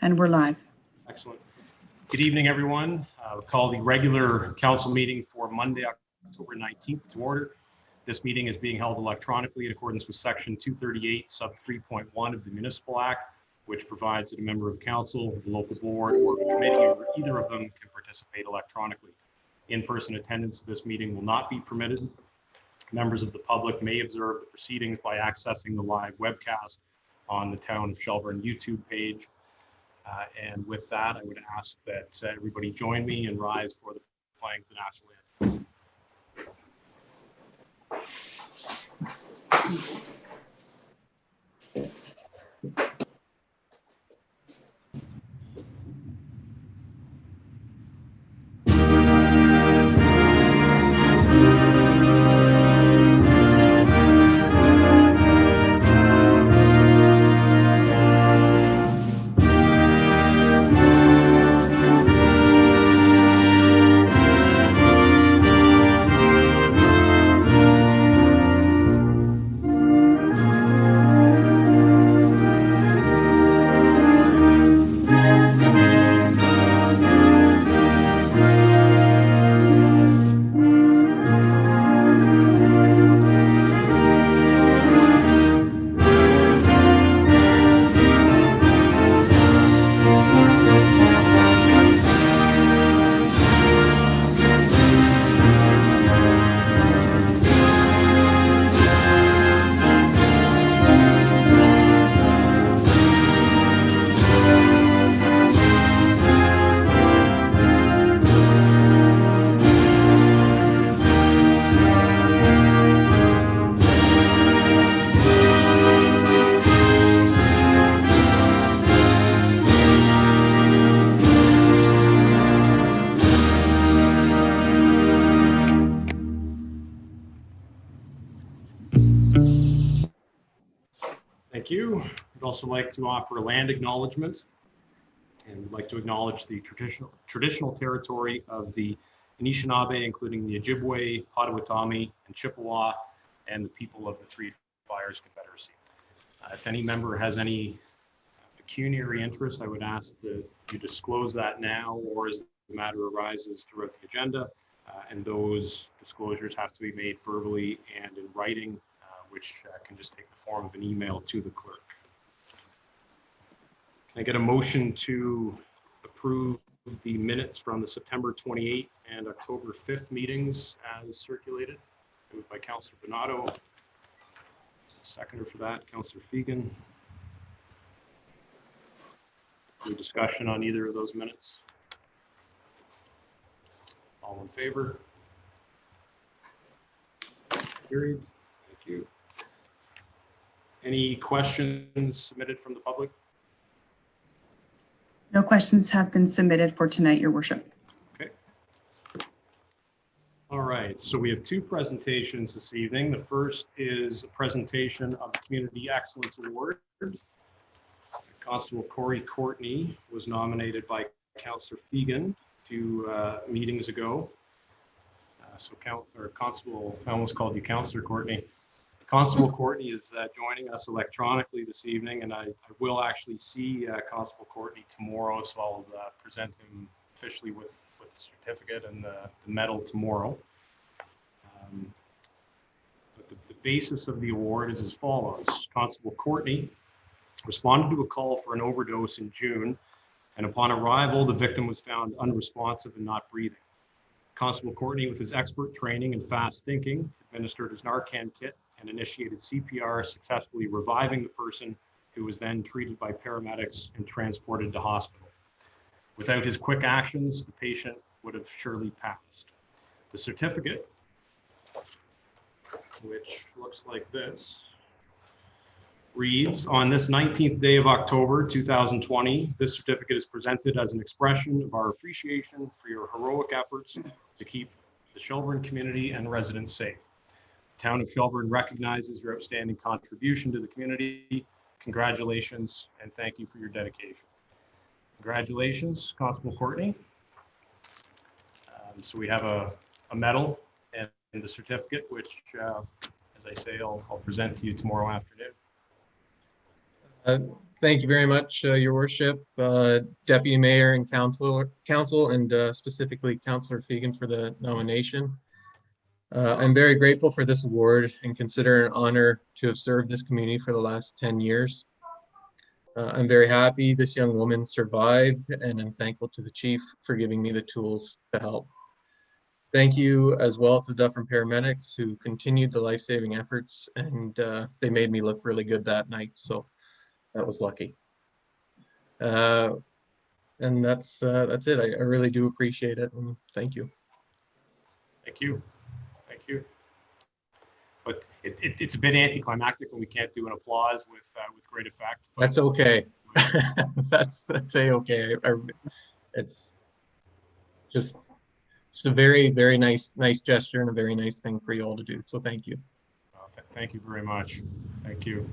And we're live. Excellent. Good evening, everyone. We'll call the regular council meeting for Monday, October 19th to order. This meeting is being held electronically in accordance with Section 238, Sub 3.1 of the Municipal Act, which provides that a member of council, the local board, or a committee, or either of them can participate electronically. In-person attendance at this meeting will not be permitted. Members of the public may observe the proceedings by accessing the live webcast on the Town of Shelburne YouTube page. And with that, I would ask that everybody join me and rise for the playing of the national anthem. Thank you. I'd also like to offer a land acknowledgement, and we'd like to acknowledge the traditional territory of the Anishinaabe, including the Ojibwe, Potawatomi, and Chippewa, and the people of the Three Fires Confederacy. If any member has any pecuniary interest, I would ask that you disclose that now or as the matter arises throughout the agenda, and those disclosures have to be made verbally and in writing, which can just take the form of an email to the clerk. Can I get a motion to approve the minutes from the September 28th and October 5th meetings as circulated? Moved by Councillor Donato. Seconder for that, Councillor Fegan. Any discussion on either of those minutes? All in favor? Carried. Thank you. Any questions submitted from the public? No questions have been submitted for tonight, Your Worship. Okay. All right, so we have two presentations this evening. The first is a presentation of the Community Excellence Award. Constable Corey Courtney was nominated by Councillor Fegan a few meetings ago. Constable, I almost called you Councillor Courtney. Constable Courtney is joining us electronically this evening, and I will actually see Constable Courtney tomorrow, so I'll present him officially with the certificate and the medal tomorrow. But the basis of the award is as follows. Constable Courtney responded to a call for an overdose in June, and upon arrival, the victim was found unresponsive and not breathing. Constable Courtney, with his expert training and fast thinking, administered his Narcan kit and initiated CPR, successfully reviving the person, who was then treated by paramedics and transported to hospital. Without his quick actions, the patient would have surely passed. The certificate, which looks like this, reads, on this 19th day of October 2020, this certificate is presented as an expression of our appreciation for your heroic efforts to keep the Shelburne community and residents safe. The Town of Shelburne recognizes your outstanding contribution to the community. Congratulations, and thank you for your dedication. Congratulations, Constable Courtney. So we have a medal and the certificate, which, as I say, I'll present to you tomorrow afternoon. Uh, Thank you very much, Your Worship, Deputy Mayor and Council, and specifically Councillor Fegan for the nomination. I'm very grateful for this award and consider it an honor to have served this community for the last 10 years. I'm very happy this young woman survived, and I'm thankful to the chief for giving me the tools to help. Thank you as well to Dufferin paramedics who continued the life-saving efforts, and they made me look really good that night, so that was lucky. And that's it. I really do appreciate it, and thank you. Thank you. Thank you. But it's a bit anticlimactic when we can't do an applause with great effect. But That's okay. That's a-okay. It's just a very, very nice gesture and a very nice thing for you all to do. So thank you. Thank you very much. Thank you.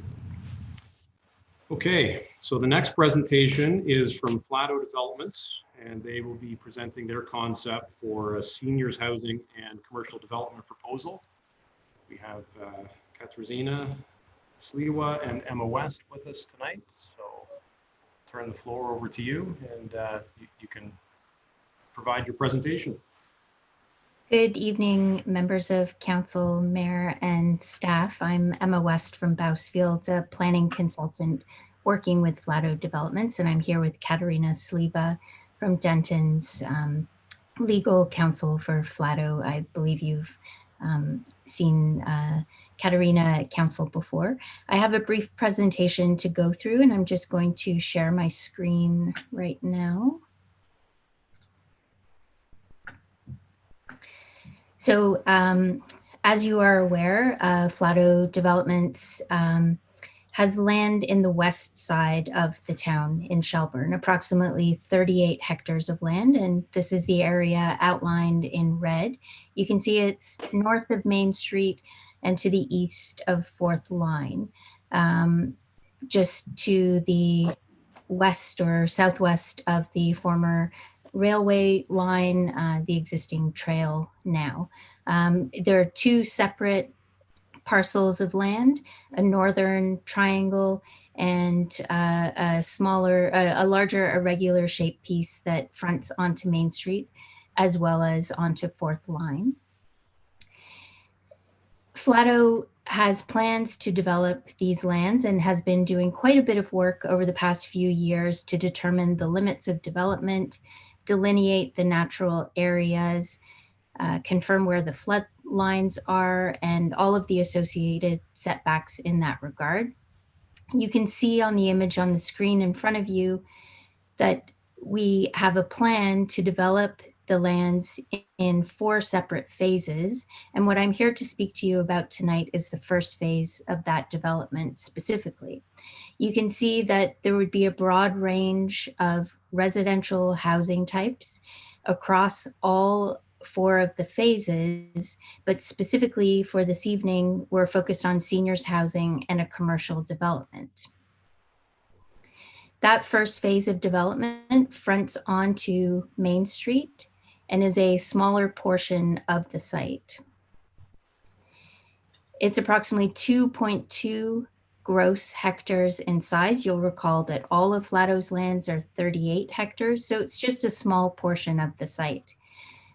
Okay, so the next presentation is from Flato Developments, and they will be presenting their concept for a seniors housing and commercial development proposal. We have Katarzyna Sliwa and Emma West with us tonight. So turn the floor over to you, and you can provide your presentation. Good evening, members of council, mayor, and staff. I'm Emma West from Bousfield, a planning consultant working with Flato Developments, and I'm here with Katarzyna Sliwa from Denton's legal counsel for Flato. I believe you've seen Katarzyna at council before. I have a brief presentation to go through, and I'm just going to share my screen right now. So as you are aware, Flato Developments has land in the west side of the town in Shelburne, approximately 38 hectares of land. And this is the area outlined in red. You can see it's north of Main Street and to the east of Fourth Line. Just to the west or southwest of the former railway line, the existing trail now. There are two separate parcels of land, a northern triangle and a larger irregular shaped piece that fronts onto Main Street as well as onto Fourth Line. Flato has plans to develop these lands and has been doing quite a bit of work over the past few years to determine the limits of development, delineate the natural areas, confirm where the flood lines are, and all of the associated setbacks in that regard. You can see on the image on the screen in front of you that we have a plan to develop the lands in 4 separate phases. And what I'm here to speak to you about tonight is the first phase of that development specifically. You can see that there would be a broad range of residential housing types across all 4 of the phases, but specifically for this evening, we're focused on seniors housing and a commercial development. That first phase of development fronts onto Main Street and is a smaller portion of the site. It's approximately 2.2 gross hectares in size. You'll recall that all of Flato's lands are 38 hectares, so it's just a small portion of the site.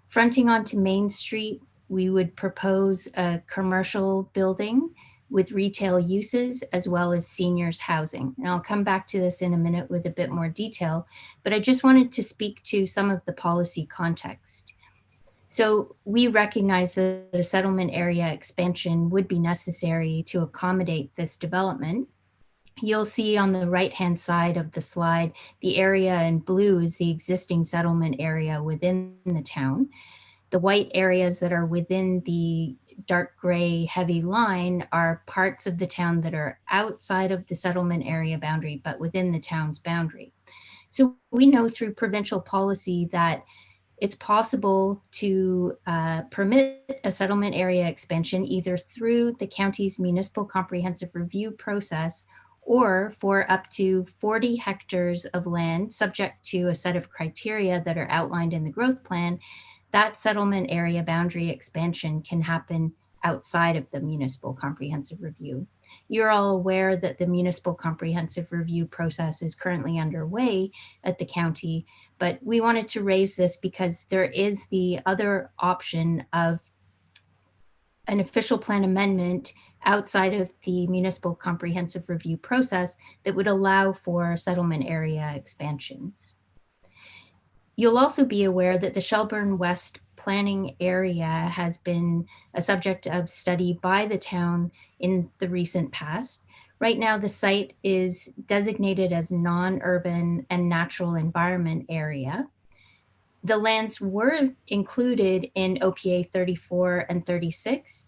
Fronting onto Main Street, we would propose a commercial building with retail uses as well as seniors housing. And I'll come back to this in a minute with a bit more detail, but I just wanted to speak to some of the policy context. So we recognize that a settlement area expansion would be necessary to accommodate this development. You'll see on the right-hand side of the slide, the area in blue is the existing settlement area within the town. The white areas that are within the dark gray heavy line are parts of the town that are outside of the settlement area boundary, but within the town's boundary. So we know through provincial policy that it's possible to permit a settlement area expansion either through the county's municipal comprehensive review process or for up to 40 hectares of land subject to a set of criteria that are outlined in the growth plan. That settlement area boundary expansion can happen outside of the municipal comprehensive review. You're all aware that the municipal comprehensive review process is currently underway at the county, but we wanted to raise this because there is the other option of an official plan amendment outside of the municipal comprehensive review process that would allow for settlement area expansions. You'll also be aware that the Shelburne West planning area has been a subject of study by the town in the recent past. Right now, the site is designated as non-urban and natural environment area. The lands were included in OPA 34 and 36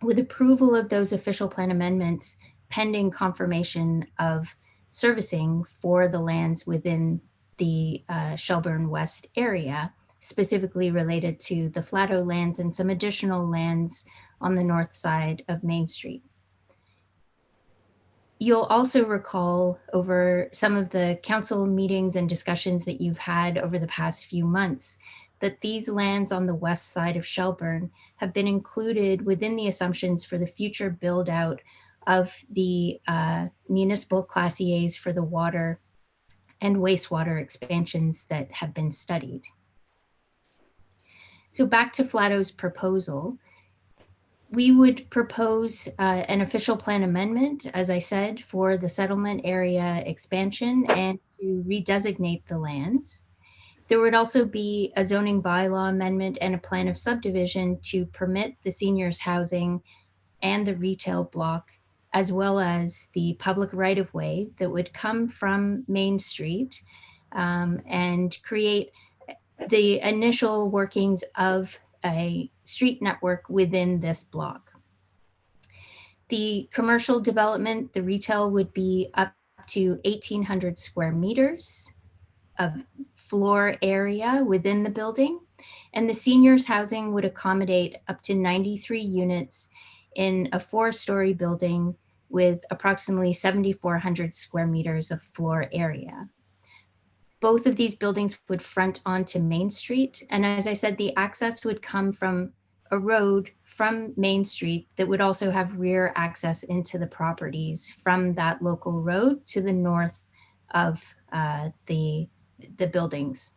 with approval of those official plan amendments pending confirmation of servicing for the lands within the Shelburne West area, specifically related to the Flato lands and some additional lands on the north side of Main Street. You'll also recall over some of the council meetings and discussions that you've had over the past few months that these lands on the west side of Shelburne have been included within the assumptions for the future build out of the municipal Class EAs for the water and wastewater expansions that have been studied. So back to Flato's proposal. We would propose an official plan amendment, as I said, for the settlement area expansion and to redesignate the lands. There would also be a zoning bylaw amendment and a plan of subdivision to permit the seniors housing and the retail block, as well as the public right-of-way that would come from Main Street and create the initial workings of a street network within this block. The commercial development, the retail would be up to 1,800 square meters of floor area within the building. And the seniors housing would accommodate up to 93 units in a 4-story building with approximately 7,400 square meters of floor area. Both of these buildings would front onto Main Street. And as I said, the access would come from a road from Main Street that would also have rear access into the properties from that local road to the north of the buildings.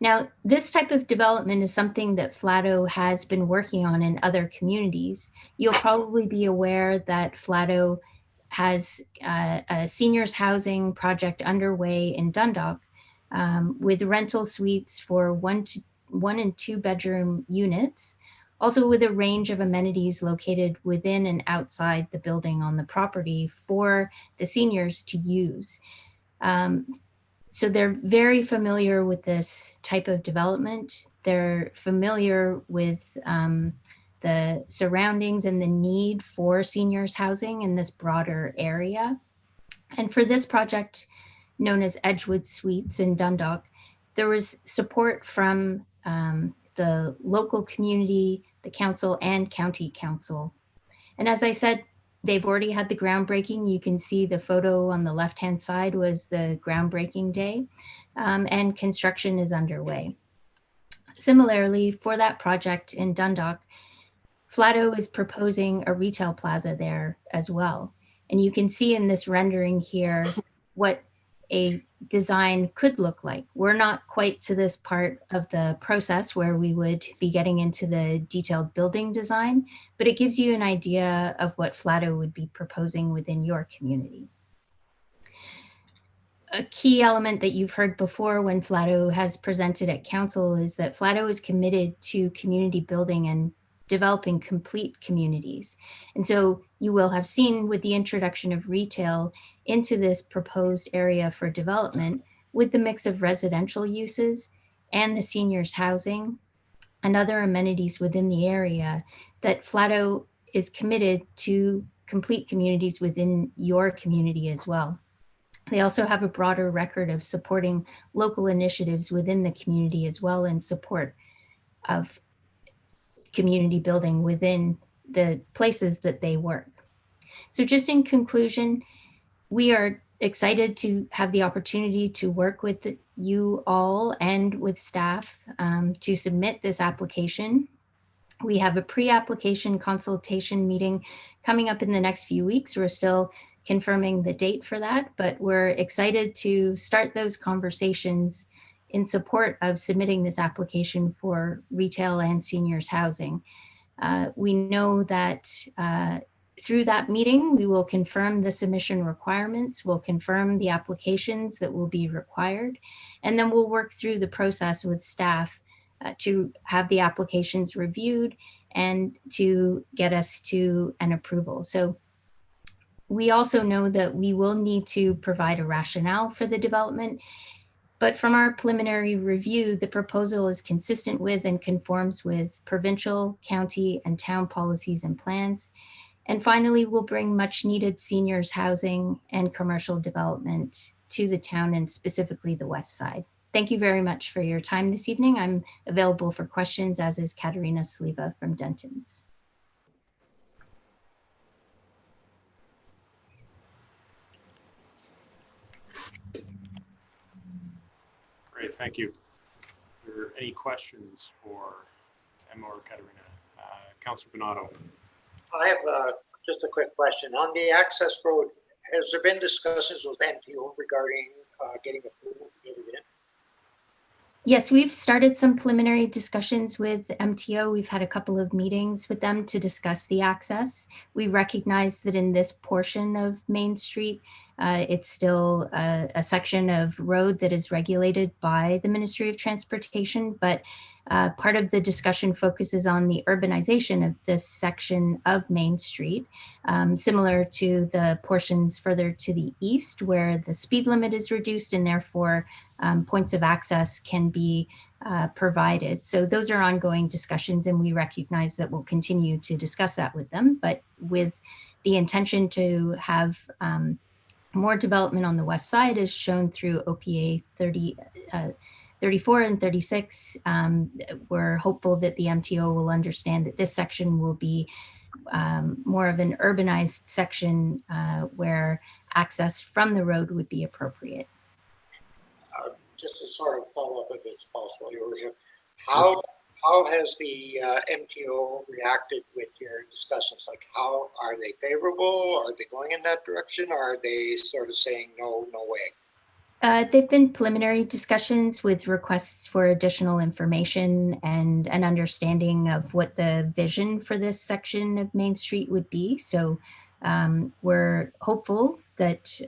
Now, this type of development is something that Flato has been working on in other communities. You'll probably be aware that Flato has a seniors housing project underway in Dundalk with rental suites for 1 and 2 bedroom units, also with a range of amenities located within and outside the building on the property for the seniors to use. So they're very familiar with this type of development. They're familiar with the surroundings and the need for seniors housing in this broader area. And for this project, known as Edgewood Suites in Dundalk, there was support from the local community, the council, and county council. And as I said, they've already had the groundbreaking. You can see the photo on the left-hand side was the groundbreaking day, and construction is underway. Similarly, for that project in Dundalk, Flato is proposing a retail plaza there as well. And you can see in this rendering here what a design could look like. We're not quite to this part of the process where we would be getting into the detailed building design, but it gives you an idea of what Flato would be proposing within your community. A key element that you've heard before when Flato has presented at council is that Flato is committed to community building and developing complete communities. And so you will have seen with the introduction of retail into this proposed area for development with the mix of residential uses and the seniors housing and other amenities within the area, that Flato is committed to complete communities within your community as well. They also have a broader record of supporting local initiatives within the community as well in support of community building within the places that they work. So just in conclusion, we are excited to have the opportunity to work with you all and with staff to submit this application. We have a pre-application consultation meeting coming up in the next few weeks. We're still confirming the date for that, but we're excited to start those conversations in support of submitting this application for retail and seniors housing. We know that through that meeting, we will confirm the submission requirements, we'll confirm the applications that will be required, and then we'll work through the process with staff to have the applications reviewed and to get us to an approval. So we also know that we will need to provide a rationale for the development, but from our preliminary review, the proposal is consistent with and conforms with provincial, county, and town policies and plans. And finally, we'll bring much needed seniors housing and commercial development to the town and specifically the west side. Thank you very much for your time this evening. I'm available for questions, as is Katerina Sliva from Dentons. Great, thank you. Are there any questions for Emma or Katerina? Councilor Donato. I have just a quick question. On the access road, has there been discussions with MTO regarding getting approval to get it in? Yes, we've started some preliminary discussions with MTO. We've had a couple of meetings with them to discuss the access. We recognize that in this portion of Main Street, it's still a section of road that is regulated by the Ministry of Transportation, but part of the discussion focuses on the urbanization of this section of Main Street, similar to the portions further to the east where the speed limit is reduced and therefore points of access can be provided. So those are ongoing discussions, and we recognize that we'll continue to discuss that with them, but with the intention to have more development on the west side as shown through OPA 34 and 36. We're hopeful that the MTO will understand that this section will be more of an urbanized section where access from the road would be appropriate. Just to sort of follow up if it's possible, Your Worship, how has the MTO reacted with your discussions? Like, how are they favorable? Are they going in that direction? Or are they sort of saying no way? They've been preliminary discussions with requests for additional information and an understanding of what the vision for this section of Main Street would be. So we're hopeful that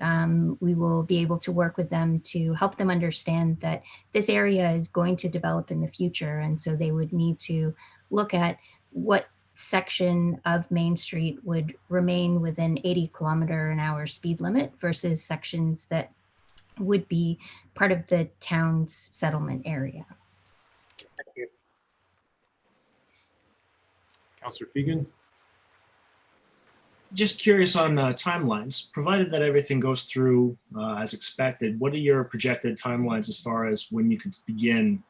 we will be able to work with them to help them understand that this area is going to develop in the future. And so they would need to look at what section of Main Street would remain within 80-kilometer-an-hour speed limit versus sections that would be part of the town's settlement area. Thank you. Councilor Fegan. Just curious on timelines. Provided that everything goes through as expected, what are your projected timelines as far as when you could begin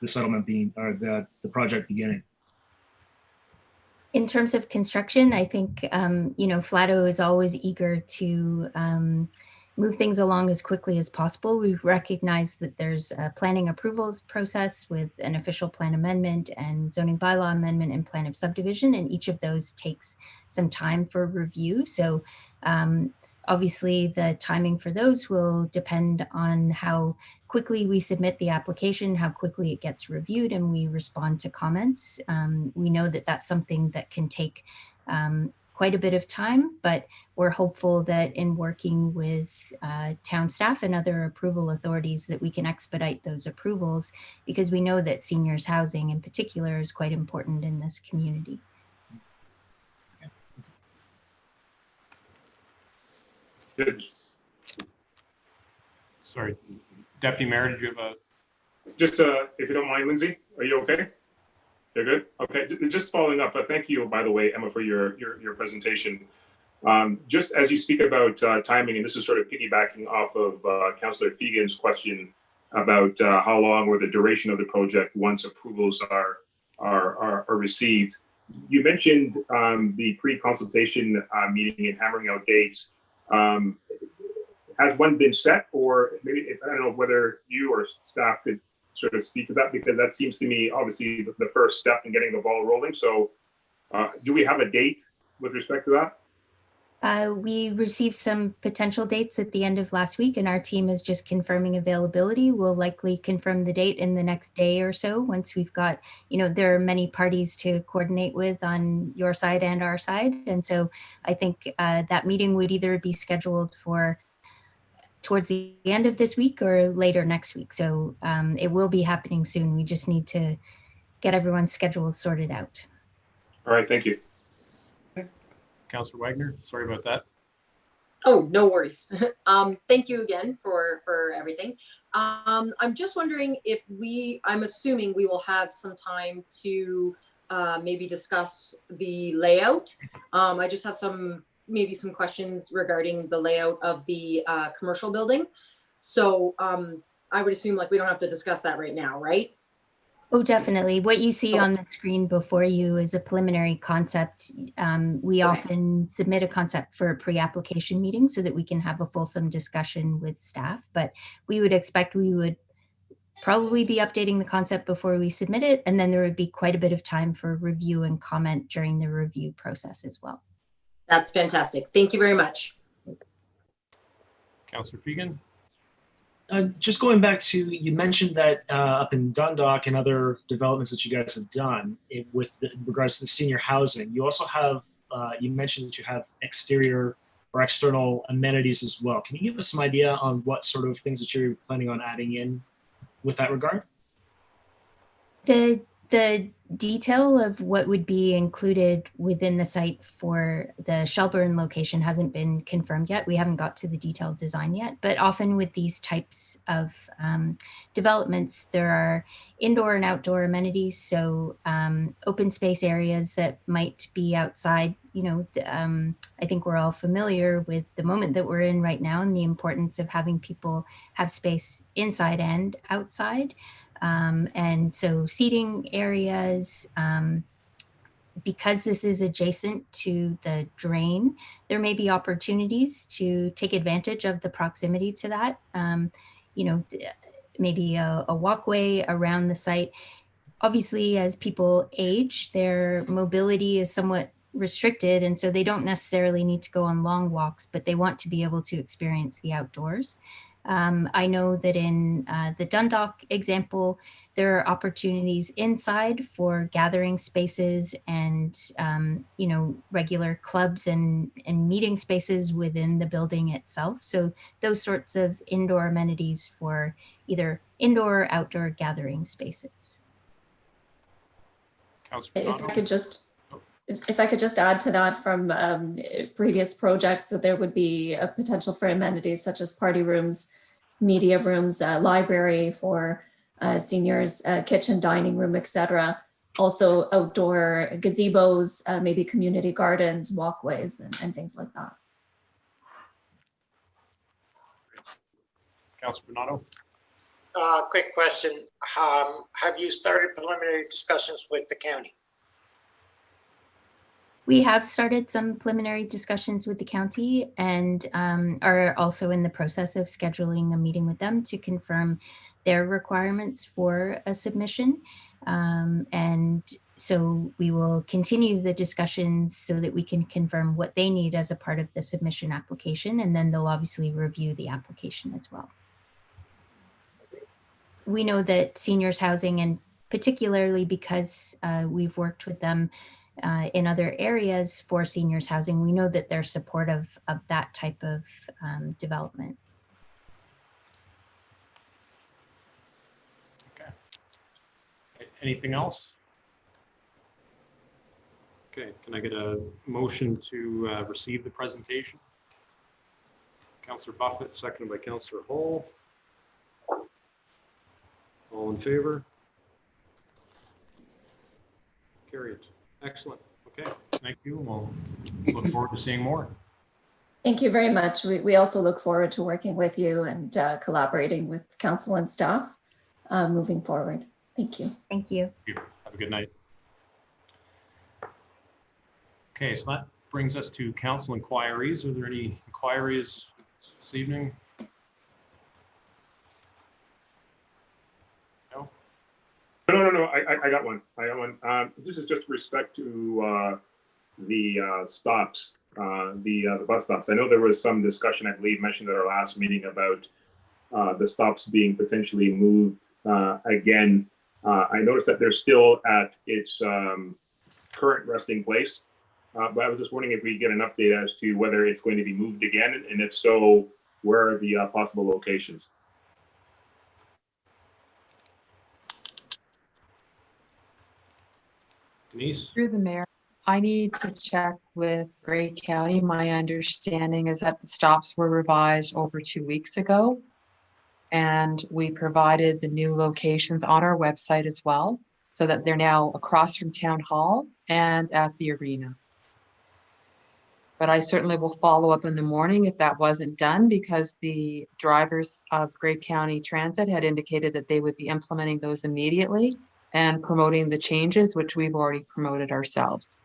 the settlement being, or the project beginning? In terms of construction, I think, Flato is always eager to move things along as quickly as possible. We recognize that there's a planning approvals process with an official plan amendment and zoning bylaw amendment and plan of subdivision, and each of those takes some time for review. So obviously the timing for those will depend on how quickly we submit the application, how quickly it gets reviewed, and we respond to comments. We know that that's something that can take quite a bit of time, but we're hopeful that in working with town staff and other approval authorities that we can expedite those approvals, because we know that seniors housing in particular is quite important in this community. Good. Sorry, Deputy Mayor, did you have a? Just if you don't mind, Lindsay, are you okay? You're good? Okay, just following up, thank you, by the way, Emma, for your presentation. Just as you speak about timing, and this is sort of piggybacking off of Councillor Fegan's question about how long or the duration of the project once approvals are received. You mentioned the pre-consultation meeting and hammering out dates. Has one been set, or maybe, I don't know whether you or staff could sort of speak to that? Because that seems to me obviously the first step in getting the ball rolling. So do we have a date with respect to that? We received some potential dates at the end of last week, and our team is just confirming availability. We'll likely confirm the date in the next day or so once we've got, there are many parties to coordinate with on your side and our side. And so I think that meeting would either be scheduled for towards the end of this week or later next week. So it will be happening soon. We just need to get everyone's schedules sorted out. All right, thank you. Councillor Wagner, sorry about that. Oh, no worries. Thank you again for everything. I'm just wondering if I'm assuming we will have some time to maybe discuss the layout. I just have maybe some questions regarding the layout of the commercial building. So I would assume we don't have to discuss that right now, right? Oh, definitely. What you see on the screen before you is a preliminary concept. We often submit a concept for a pre-application meeting so that we can have a fulsome discussion with staff, but we would expect we would probably be updating the concept before we submit it, and then there would be quite a bit of time for review and comment during the review process as well. That's fantastic. Thank you very much. Councillor Fegan? Just going back to, you mentioned that up in Dundalk and other developments that you guys have done with regards to the senior housing, you also have, you mentioned that you have exterior or external amenities as well. Can you give us some idea on what sort of things that you're planning on adding in with that regard? The detail of what would be included within the site for the Shelburne location hasn't been confirmed yet. We haven't got to the detailed design yet, but often with these types of developments, there are indoor and outdoor amenities. So open space areas that might be outside. I think we're all familiar with the moment that we're in right now and the importance of having people have space inside and outside. And so seating areas, because this is adjacent to the drain, there may be opportunities to take advantage of the proximity to that. Maybe a walkway around the site. Obviously, as people age, their mobility is somewhat restricted, and so they don't necessarily need to go on long walks, but they want to be able to experience the outdoors. I know that in the Dundalk example, there are opportunities inside for gathering spaces and, regular clubs and meeting spaces within the building itself. So those sorts of indoor amenities for either indoor or outdoor gathering spaces. If I could just add to that from previous projects, that there would be a potential for amenities such as party rooms, media rooms, library for seniors, kitchen, dining room, etc. Also outdoor gazebos, maybe community gardens, walkways, and things like that. Councillor Bernardo? Quick question. Have you started preliminary discussions with the county? We have started some preliminary discussions with the county and are also in the process of scheduling a meeting with them to confirm their requirements for a submission. And so we will continue the discussions so that we can confirm what they need as a part of the submission application, and then they'll obviously review the application as well. We know that seniors housing, and particularly because we've worked with them in other areas for seniors housing, we know that they're supportive of that type of development. Okay. Anything else? Okay, can I get a motion to receive the presentation? Councillor Buffett, seconded by Councillor Hall. All in favor? Carried. Excellent. Okay, thank you. We'll look forward to seeing more. Thank you very much. We also look forward to working with you and collaborating with council and staff moving forward. Thank you. Thank you. Thank you. Have a good night. Okay, so that brings us to council inquiries. Are there any inquiries this evening? No? No. I got one. This is just with respect to the stops, the bus stops. I know there was some discussion, I believe, mentioned at our last meeting about the stops being potentially moved again. I noticed that they're still at its current resting place, but I was just wondering if we get an update as to whether it's going to be moved again, and if so, where are the possible locations? Denise? Through the mayor, I need to check with Grey County. My understanding is that the stops were revised over 2 weeks ago. And we provided the new locations on our website as well, so that they're now across from Town Hall and at the arena. But I certainly will follow up in the morning if that wasn't done, because the drivers of Grey County Transit had indicated that they would be implementing those immediately and promoting the changes, which we've already promoted ourselves.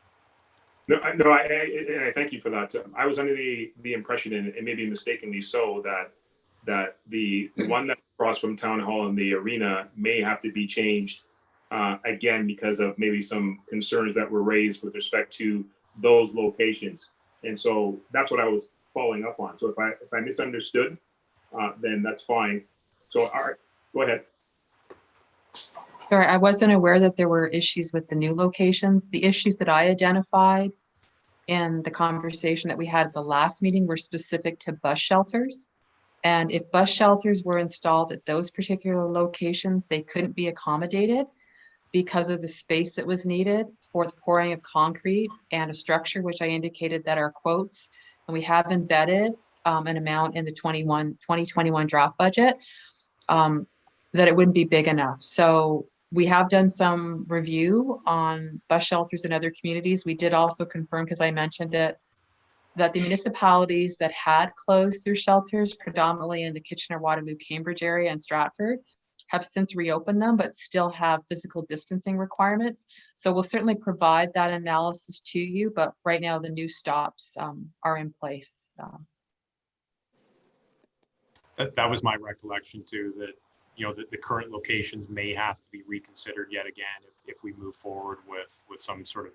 I thank you for that. I was under the impression, and maybe mistakenly so, that the one that's across from Town Hall and the arena may have to be changed again because of maybe some concerns that were raised with respect to those locations. And so that's what I was following up on. So if I misunderstood, then that's fine. So all right, go ahead. Sorry, I wasn't aware that there were issues with the new locations. The issues that I identified in the conversation that we had at the last meeting were specific to bus shelters. And if bus shelters were installed at those particular locations, they couldn't be accommodated because of the space that was needed for the pouring of concrete and a structure, which I indicated that are quotes. And we have embedded an amount in the 2021 draft budget that it wouldn't be big enough. So we have done some review on bus shelters in other communities. We did also confirm, because I mentioned it, that the municipalities that had closed their shelters, predominantly in the Kitchener-Waterloo, Cambridge area and Stratford, have since reopened them, but still have physical distancing requirements. So we'll certainly provide that analysis to you, but right now the new stops are in place. That was my recollection too, that the current locations may have to be reconsidered yet again if we move forward with some sort of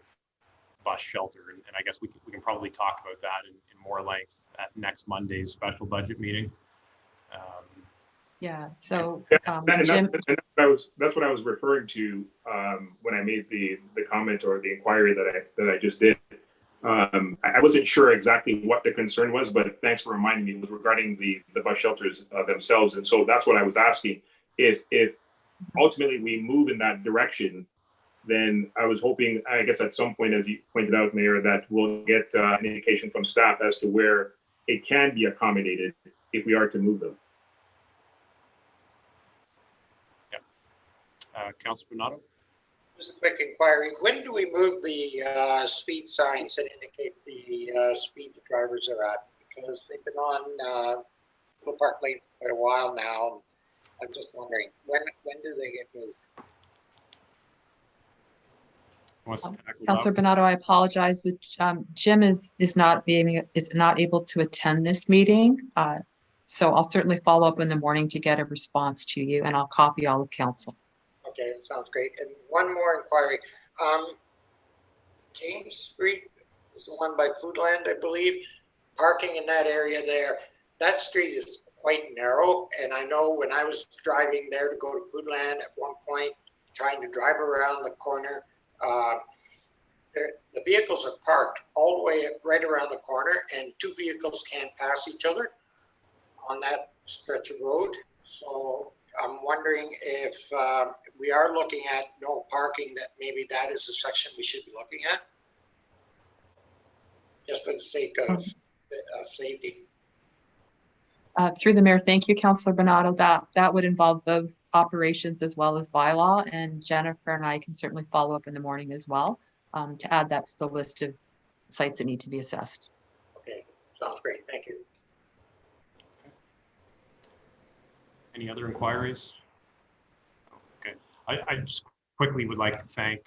bus shelter. And I guess we can probably talk about that in more length at next Monday's special budget meeting. Yeah, so That's Jim, what I was referring to when I made the comment or the inquiry that I just did. I wasn't sure exactly what the concern was, but thanks for reminding me. It was regarding the bus shelters themselves, and so that's what I was asking. If ultimately we move in that direction, then I was hoping, I guess at some point, as you pointed out, Mayor, that we'll get an indication from staff as to where it can be accommodated if we are to move them. Councilor Bernardo? Just a quick inquiry. When do we move the speed signs that indicate the speed the drivers are at? Because they've been on Little Park Lane for quite a while now. I'm just wondering, when do they get moved? Councilor Bernardo, I apologize, with Jim is not able to attend this meeting. So I'll certainly follow up in the morning to get a response to you, and I'll copy all of council. Okay, that sounds great. And one more inquiry. James Street is the one by Foodland, I believe. Parking in that area there. That street is quite narrow. And I know when I was driving there to go to Foodland at one point, trying to drive around the corner, the vehicles are parked all the way right around the corner, and two vehicles can't pass each other on that stretch of road. So I'm wondering if we are looking at no parking, that maybe that is a section we should be looking at, just for the sake of safety. Through the mayor, thank you, Councilor Bernardo. That would involve both operations as well as bylaw, and Jennifer and I can certainly follow up in the morning as well to add that to the list of sites that need to be assessed. Okay, sounds great. Thank you. Any other inquiries? Okay, I just quickly would like to thank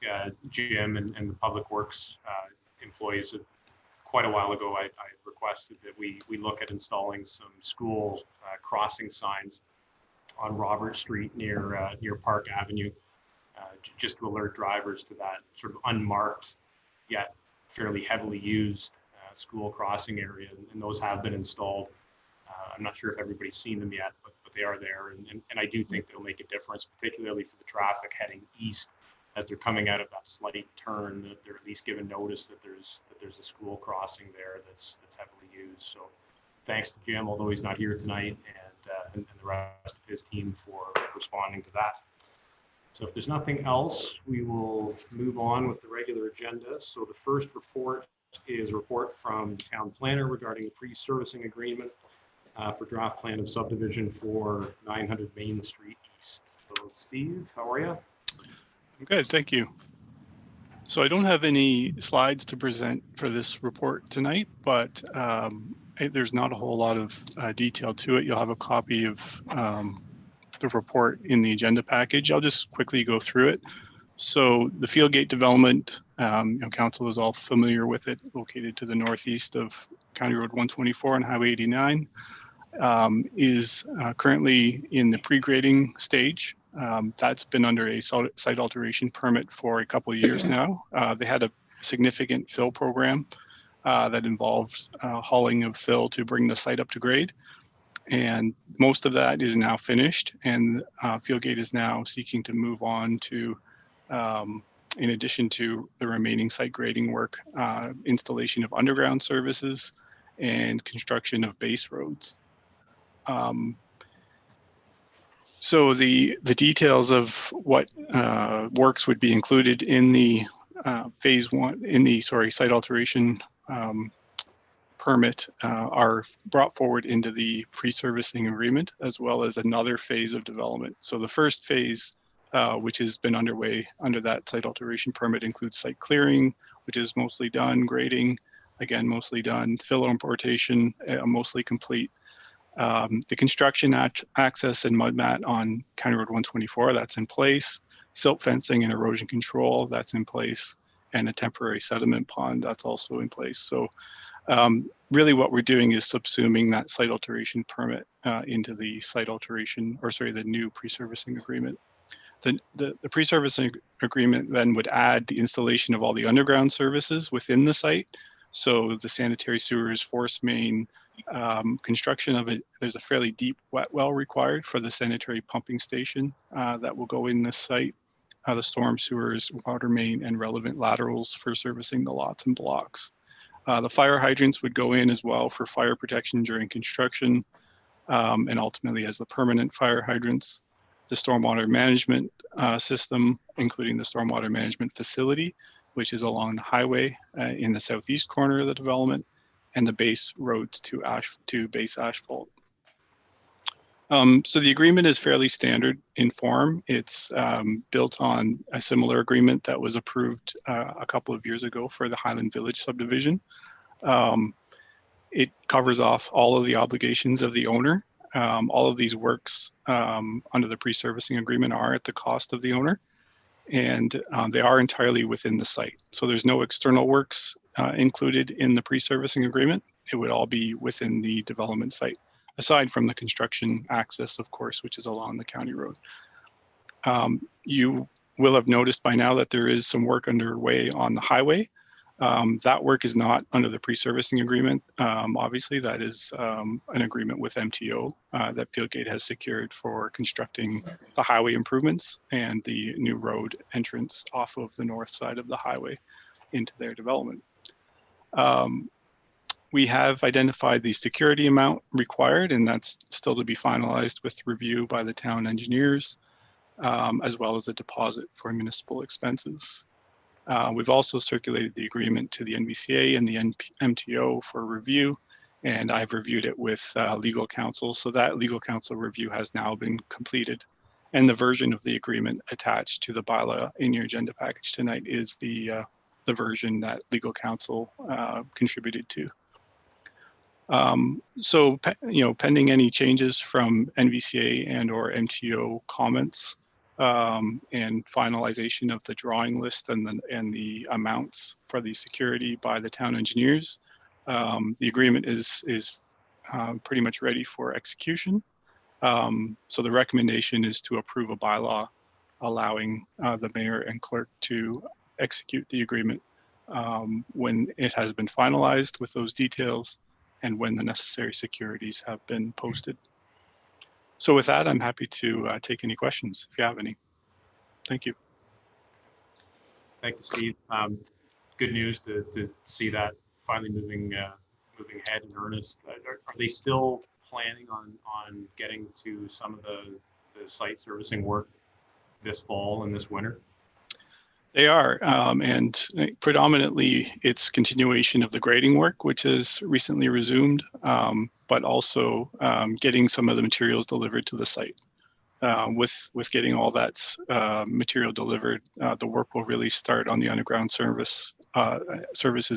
Jim and the Public Works employees. Quite a while ago, I requested that we look at installing some school crossing signs on Robert Street near Park Avenue. just to alert drivers to that sort of unmarked yet fairly heavily used school crossing area, and those have been installed. I'm not sure if everybody's seen them yet, but they are there, and I do think they'll make a difference, particularly for the traffic heading east as they're coming out of that slight turn. That they're at least given notice that there's a school crossing there that's heavily used. So thanks to Jim, although he's not here tonight, and the rest of his team for responding to that. So if there's nothing else, we will move on with the regular agenda. So the first report is a report from the town planner regarding the pre-servicing agreement for draft plan of subdivision for 900 Main Street East. So Steve, how are you? I'm good, thank you. So I don't have any slides to present for this report tonight, but there's not a whole lot of detail to it. You'll have a copy of the report in the agenda package. I'll just quickly go through it. So the Fieldgate development, council is all familiar with it, located to the northeast of County Road 124 and Highway 89, is currently in the pre-grading stage. That's been under a site alteration permit for a couple of years now. They had a significant fill program that involved hauling of fill to bring the site up to grade. And most of that is now finished, and Fieldgate is now seeking to move on to, in addition to the remaining site grading work, installation of underground services and construction of base roads. So the details of what works would be included in the site alteration permit are brought forward into the pre-servicing agreement, as well as another phase of development. So the first phase, which has been underway under that site alteration permit, includes site clearing, which is mostly done, grading, again, mostly done, fill importation, mostly complete. The construction access and mud mat on County Road 124, that's in place. Silt fencing and erosion control, that's in place. And a temporary sediment pond, that's also in place. So really what we're doing is subsuming that site alteration permit into the site alteration, the new pre-servicing agreement. The pre-servicing agreement then would add the installation of all the underground services within the site. So the sanitary sewers, force main, construction of it, there's a fairly deep wet well required for the sanitary pumping station that will go in this site. The storm sewers, water main, and relevant laterals for servicing the lots and blocks. The fire hydrants would go in as well for fire protection during construction, and ultimately as the permanent fire hydrants. The stormwater management system, including the stormwater management facility, which is along the highway in the southeast corner of the development, and the base roads to base asphalt. So the agreement is fairly standard in form. It's built on a similar agreement that was approved a couple of years ago for the Highland Village subdivision. It covers off all of the obligations of the owner. All of these works under the pre-servicing agreement are at the cost of the owner, and they are entirely within the site. So there's no external works included in the pre-servicing agreement. It would all be within the development site, aside from the construction access, of course, which is along the county road. You will have noticed by now that there is some work underway on the highway. That work is not under the pre-servicing agreement. Obviously, that is an agreement with MTO that Fieldgate has secured for constructing the highway improvements and the new road entrance off of the north side of the highway into their development. We have identified the security amount required, and that's still to be finalized with review by the town engineers, as well as a deposit for municipal expenses. We've also circulated the agreement to the NVCA and the MTO for review, and I've reviewed it with legal counsel. So that legal counsel review has now been completed. And the version of the agreement attached to the bylaw in your agenda package tonight is the version that legal counsel contributed to. So, pending any changes from NVCA and or MTO comments and finalization of the drawing list and the amounts for the security by the town engineers, the agreement is pretty much ready for execution. So the recommendation is to approve a bylaw allowing the mayor and clerk to execute the agreement when it has been finalized with those details and when the necessary securities have been posted. So with that, I'm happy to take any questions if you have any. Thank you. Thank you, Steve. Good news to see that finally moving ahead in earnest. Are they still planning on getting to some of the site servicing work this fall and this winter? They are, and predominantly it's continuation of the grading work, which is recently resumed, but also getting some of the materials delivered to the site. With getting all that material delivered, the work will really start on the underground services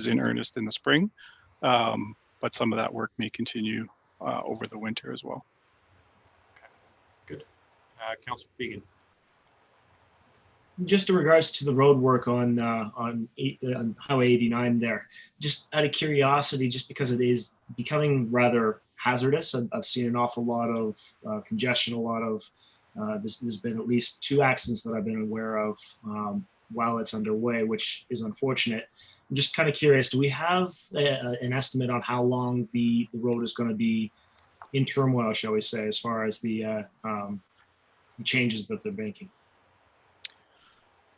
in earnest in the spring, but some of that work may continue over the winter as well. Okay. Good. Councillor Fegan. Just in regards to the road work on Highway 89 there, just out of curiosity, just because it is becoming rather hazardous, I've seen an awful lot of congestion, a lot of, there's been at least 2 accidents that I've been aware of while it's underway, which is unfortunate. I'm just kind of curious, do we have an estimate on how long the road is going to be in turmoil, shall we say, as far as the changes that they're making?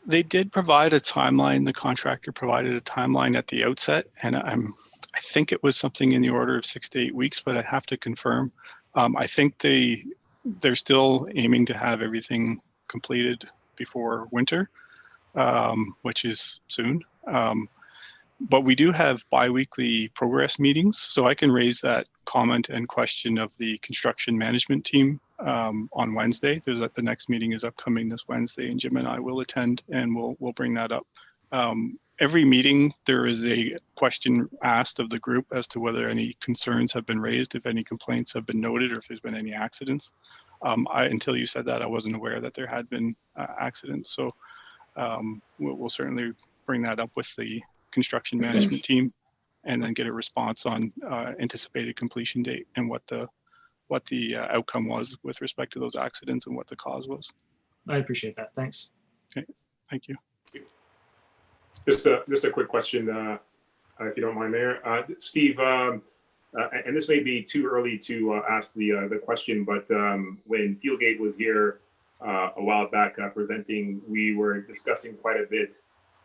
They did provide a timeline. The contractor provided a timeline at the outset, and I think it was something in the order of 6 to 8 weeks, but I have to confirm. I think they're still aiming to have everything completed before winter, which is soon. But we do have bi-weekly progress meetings, so I can raise that comment and question of the construction management team on Wednesday. The next meeting is upcoming this Wednesday, and Jim and I will attend, and we'll bring that up. Every meeting, there is a question asked of the group as to whether any concerns have been raised, if any complaints have been noted, or if there's been any accidents. Until you said that, I wasn't aware that there had been accidents. So we'll certainly bring that up with the construction management team, and then get a response on anticipated completion date and what the outcome was with respect to those accidents and what the cause was. I appreciate that. Thanks. Okay, thank you. Just a quick question, if you don't mind, Mayor. Steve, and this may be too early to ask the question, but when Fieldgate was here a while back presenting, we were discussing quite a bit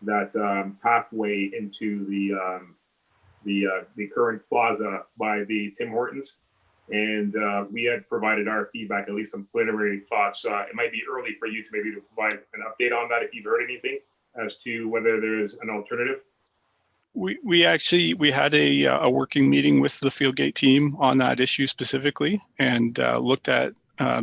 that pathway into the current plaza by the Tim Hortons, and we had provided our feedback, at least some preliminary thoughts. It might be early for you to maybe provide an update on that if you've heard anything as to whether there is an alternative. We had a working meeting with the Fieldgate team on that issue specifically, and looked at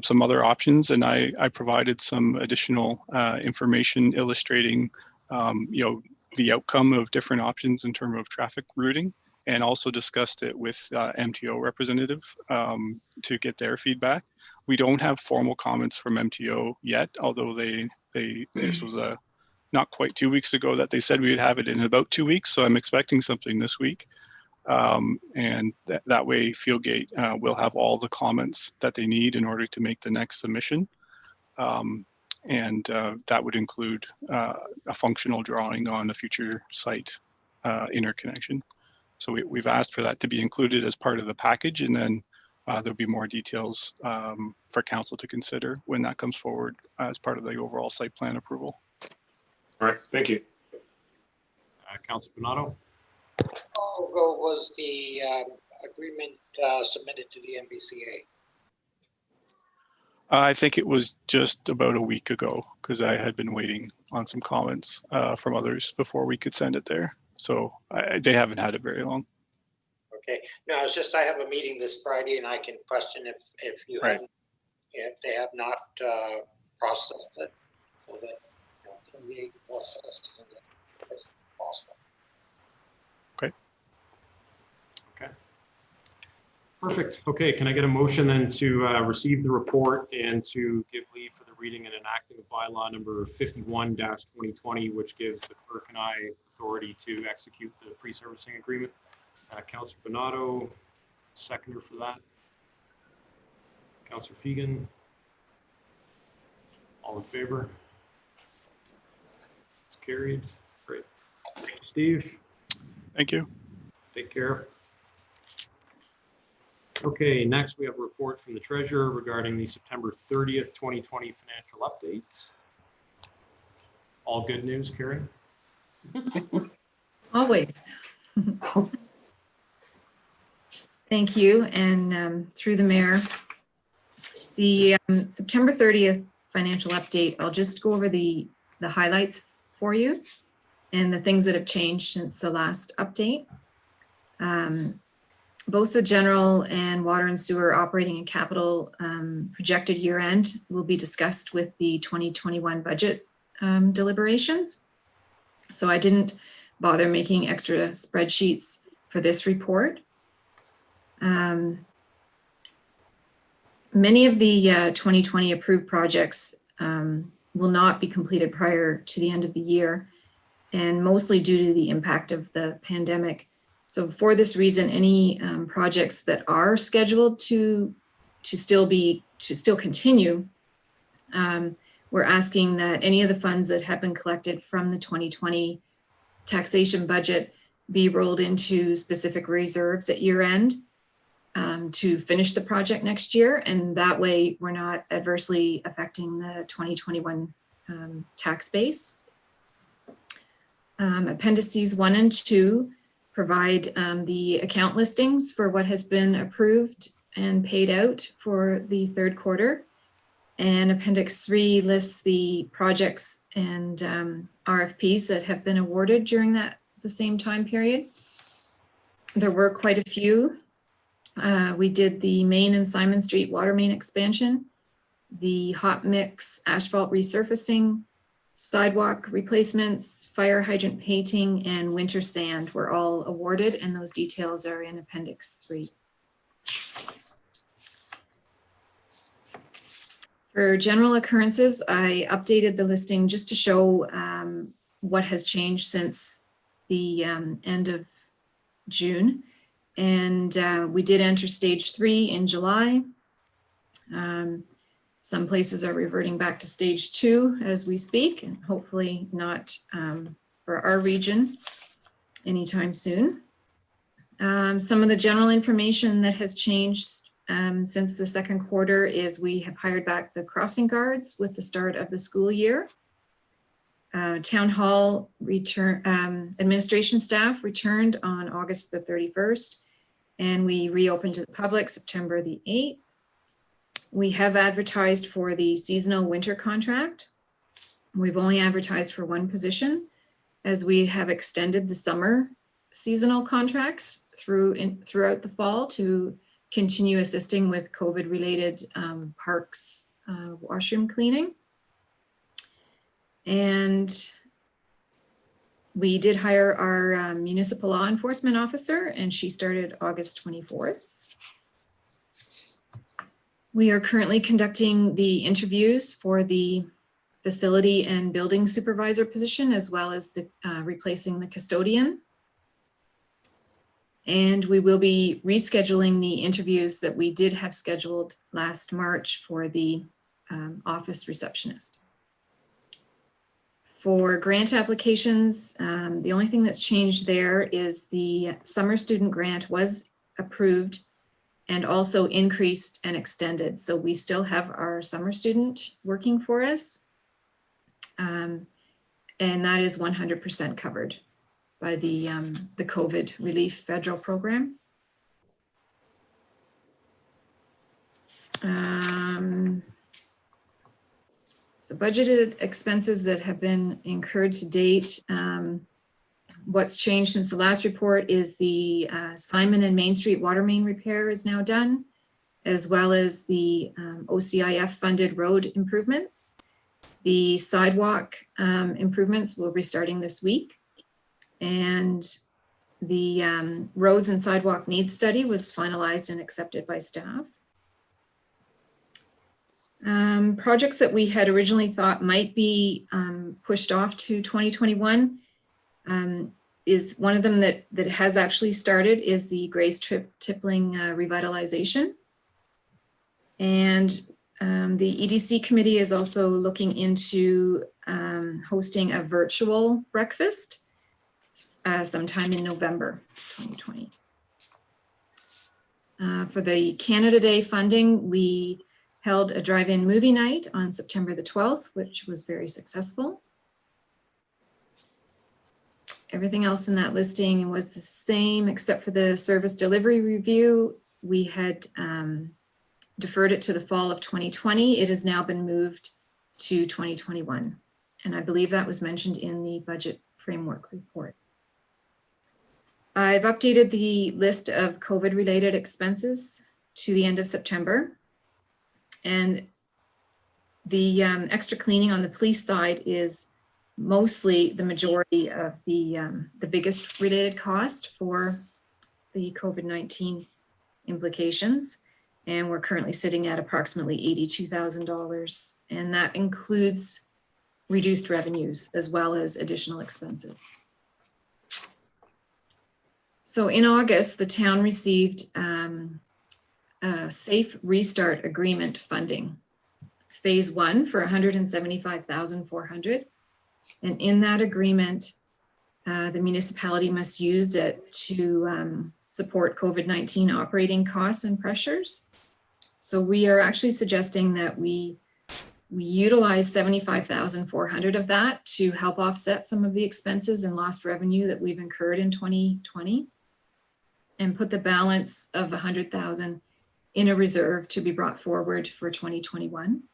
some other options, and I provided some additional information illustrating the outcome of different options in terms of traffic routing, and also discussed it with MTO representative to get their feedback. We don't have formal comments from MTO yet, although this was not quite 2 weeks ago that they said we would have it in about 2 weeks. So I'm expecting something this week. And that way Fieldgate will have all the comments that they need in order to make the next submission. And that would include a functional drawing on a future site interconnection. So we've asked for that to be included as part of the package, and then there'll be more details for council to consider when that comes forward as part of the overall site plan approval. All right, thank you. Councilor Donato. How long ago was the agreement submitted to the MBCA? I think it was just about a week ago, because I had been waiting on some comments from others before we could send it there. So they haven't had it very long. Okay, no, it's just I have a meeting this Friday, and I can question if you Right. haven't, if they have not processed it, so that the process is possible. Okay. Perfect. Okay, can I get a motion then to receive the report and to give leave for the reading and enacting of bylaw number 51-2020, which gives the clerk and I authority to execute the pre-servicing agreement. Councilor Donato, seconder for that. Councilor Fegan. All in favor? carried. Great. Thank you, Steve. Thank you. Take care. Okay, next we have a report from the treasurer regarding the September 30th, 2020 financial update. All good news, Carrie? Always. Thank you, and through the mayor. The September 30th financial update, I'll just go over the highlights for you and the things that have changed since the last update. Both the general and water and sewer operating and capital projected year end will be discussed with the 2021 budget deliberations. So I didn't bother making extra spreadsheets for this report. Many of the 2020 approved projects will not be completed prior to the end of the year, and mostly due to the impact of the pandemic. So for this reason, any projects that are scheduled to still continue, we're asking that any of the funds that have been collected from the 2020 taxation budget be rolled into specific reserves at year end to finish the project next year. And that way we're not adversely affecting the 2021 tax base. Appendices 1 and 2 provide the account listings for what has been approved and paid out for the third quarter. And Appendix 3 lists the projects and RFPs that have been awarded during the same time period. There were quite a few. We did the Main and Simon Street water main expansion, the hot mix asphalt resurfacing, sidewalk replacements, fire hydrant painting, and winter sand were all awarded, and those details are in Appendix 3. For general occurrences, I updated the listing just to show what has changed since the end of June. And we did enter stage 3 in July. Some places are reverting back to stage 2 as we speak, and hopefully not for our region anytime soon. Some of the general information that has changed since the second quarter is we have hired back the crossing guards with the start of the school year. Town hall administration staff returned on August the 31st, and we reopened to the public September the 8th. We have advertised for the seasonal winter contract. We've only advertised for one position, as we have extended the summer seasonal contracts throughout the fall to continue assisting with COVID-related parks washroom cleaning. And we did hire our municipal law enforcement officer, and she started August 24th. We are currently conducting the interviews for the facility and building supervisor position, as well as the replacing the custodian. And we will be rescheduling the interviews that we did have scheduled last March for the office receptionist. For grant applications, the only thing that's changed there is the summer student grant was approved and also increased and extended. So we still have our summer student working for us. And that is 100% covered by the COVID relief federal program. So budgeted expenses that have been incurred to date. What's changed since the last report is the Simon and Main Street water main repair is now done, as well as the OCIF funded road improvements. The sidewalk improvements will be starting this week. And the roads and sidewalk needs study was finalized and accepted by staff. Projects that we had originally thought might be pushed off to 2021 is one of them that has actually started is the Grace Tippling revitalization. And The EDC committee is also looking into hosting a virtual breakfast sometime in November 2020. For the Canada Day funding, we held a drive-in movie night on September the 12th, which was very successful. Everything else in that listing was the same except for the service delivery review. We had deferred it to the fall of 2020. It has now been moved to 2021. And I believe that was mentioned in the budget framework report. I've updated the list of COVID-related expenses to the end of September. And the extra cleaning on the police side is mostly the majority of the biggest related cost for the COVID-19 implications. And we're currently sitting at approximately $82,000. And that includes reduced revenues as well as additional expenses. So in August, the town received a Safe Restart Agreement funding, phase 1 for $175,400. And in that agreement, the municipality must use it to support COVID-19 operating costs and pressures. So we are actually suggesting that we utilize $75,400 of that to help offset some of the expenses and lost revenue that we've incurred in 2020, and put the balance of $100,000 in a reserve to be brought forward for 2021.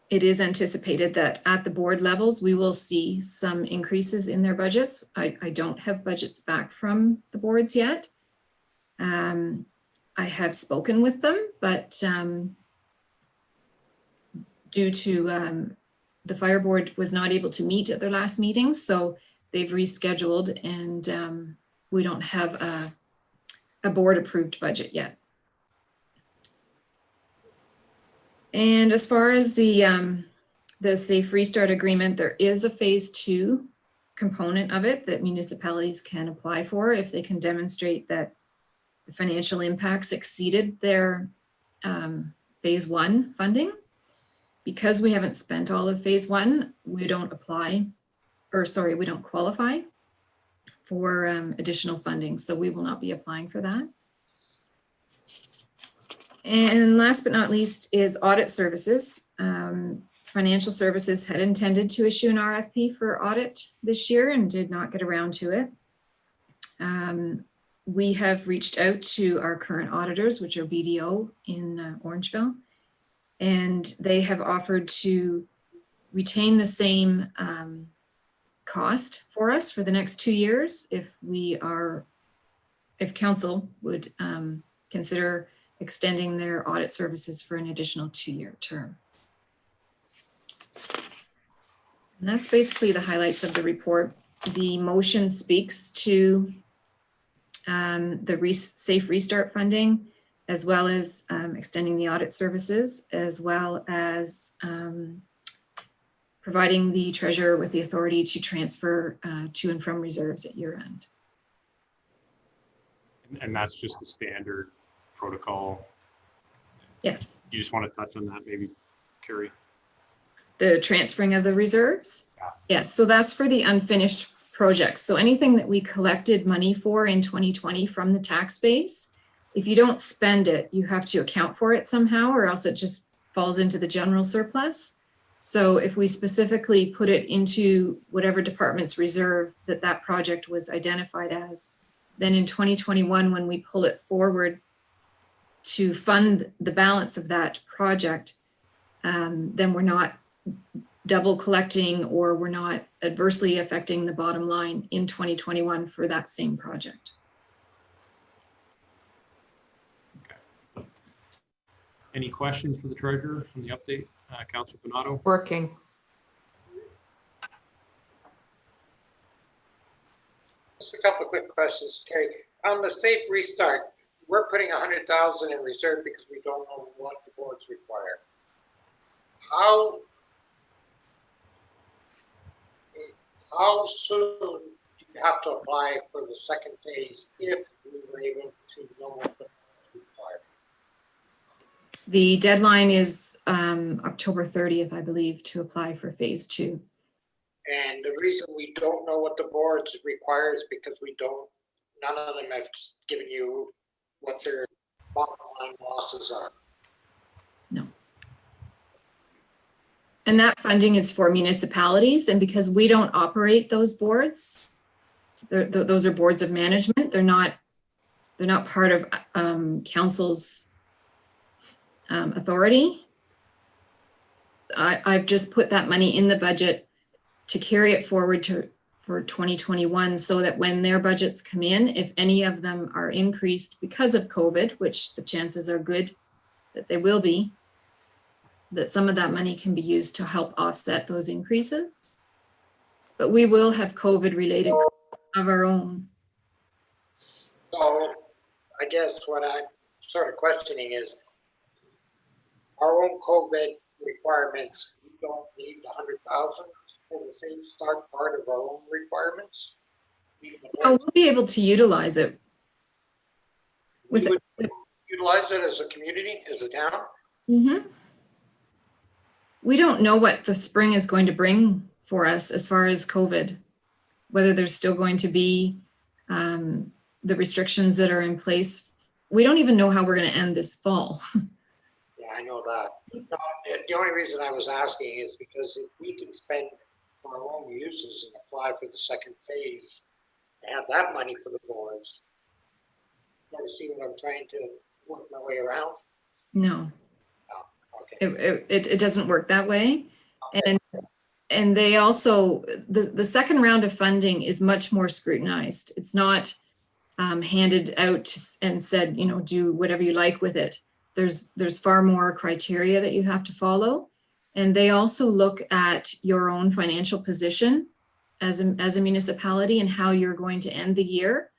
It is anticipated that at the board levels, we will see some increases in their budgets. I don't have budgets back from the boards yet. I have spoken with them, but due to the fire board was not able to meet at their last meeting, so they've rescheduled, and we don't have a board approved budget yet. And as far as the Safe Restart Agreement, there is a phase 2 component of it that municipalities can apply for if they can demonstrate that the financial impacts exceeded their phase 1 funding. Because we haven't spent all of phase 1, we don't apply, or sorry, we don't qualify for additional funding. So we will not be applying for that. And last but not least is audit services. Financial services had intended to issue an RFP for audit this year and did not get around to it. We have reached out to our current auditors, which are BDO in Orangeville, and they have offered to retain the same cost for us for the next 2 years if council would consider extending their audit services for an additional 2-year term. And that's basically the highlights of the report. The motion speaks to the Safe Restart funding, as well as extending the audit services, as well as providing the treasurer with the authority to transfer to and from reserves at year end. And that's just a standard protocol. Yes. You just want to touch on that, maybe, Carrie? The transferring of the reserves? Yeah, so that's for the unfinished projects. So anything that we collected money for in 2020 from the tax base, if you don't spend it, you have to account for it somehow, or else it just falls into the general surplus. So if we specifically put it into whatever department's reserve that project was identified as, then in 2021, when we pull it forward to fund the balance of that project, then we're not double collecting, or we're not adversely affecting the bottom line in 2021 for that same project. Okay. Any questions for the treasurer on the update? Councilor Pinato? Working. Just a couple of quick questions, Terry. On the Safe Restart, we're putting 100,000 in reserve because we don't know what the boards require. How soon do you have to apply for the second phase if we were able to know what the boards require? The deadline is October 30th, I believe, to apply for phase 2. And the reason we don't know what the boards require is because none of them have given you what their bottom line losses are. No. And that funding is for municipalities, and because we don't operate those boards, those are boards of management. They're not part of council's authority. I've just put that money in the budget to carry it forward for 2021, so that when their budgets come in, if any of them are increased because of COVID, which the chances are good that they will be, that some of that money can be used to help offset those increases. But we will have COVID related costs of our own. So I guess what I'm sort of questioning is our own COVID requirements. We don't need 100,000 for the safe start part of our own requirements. Oh, we'll be able to utilize it. We would utilize it as a community, as a town. Mm-hmm. We don't know what the spring is going to bring for us as far as COVID, whether there's still going to be the restrictions that are in place. We don't even know how we're going to end this fall. Yeah, I know that. No, the only reason I was asking is because if we can spend for our own uses and apply for the second phase, and have that money for the boards. You see what I'm trying to work my way around? No. Okay. It doesn't work that way. Okay. And they also, the second round of funding is much more scrutinized. It's not handed out and said, you know, do whatever you like with it. There's far more criteria that you have to follow. And they also look at your own financial position as a municipality and how you're going to end the year.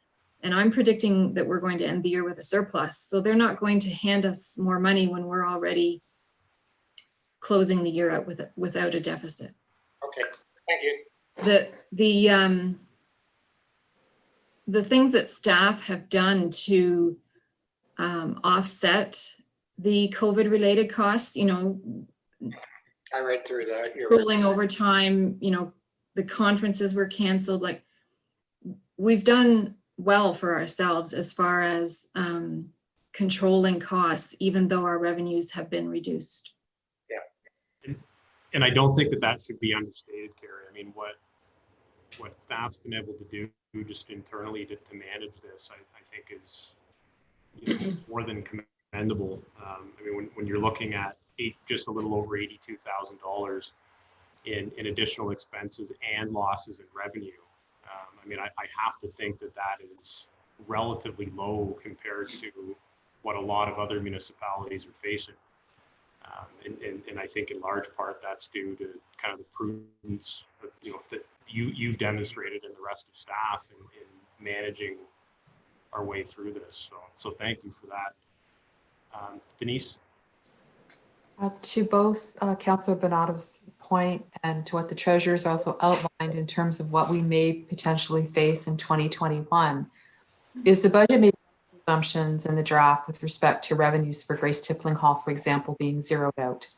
And I'm predicting that we're going to end the year with a surplus. So they're not going to hand us more money when we're already closing the year out without a deficit. Okay, thank you. The things that staff have done to offset the COVID related costs, you know, I read through that. rolling overtime, you know, the conferences were canceled. Like, we've done well for ourselves as far as controlling costs, even though our revenues have been reduced. Yeah. And I don't think that should be understated, Carrie. I mean, what staff's been able to do just internally to manage this, I think is, you know, more than commendable. I mean, when you're looking at just a little over $82,000 in additional expenses and losses in revenue, I mean, I have to think that is relatively low compared to what a lot of other municipalities are facing. And I think in large part that's due to kind of the prudence, you know, that you've demonstrated and the rest of staff in managing our way through this. So thank you for that. Denise? To both Councillor Benato's point and to what the treasurer's also outlined in terms of what we may potentially face in 2021, is the budget made assumptions in the draft with respect to revenues for Grace Tippling Hall, for example, being zeroed out.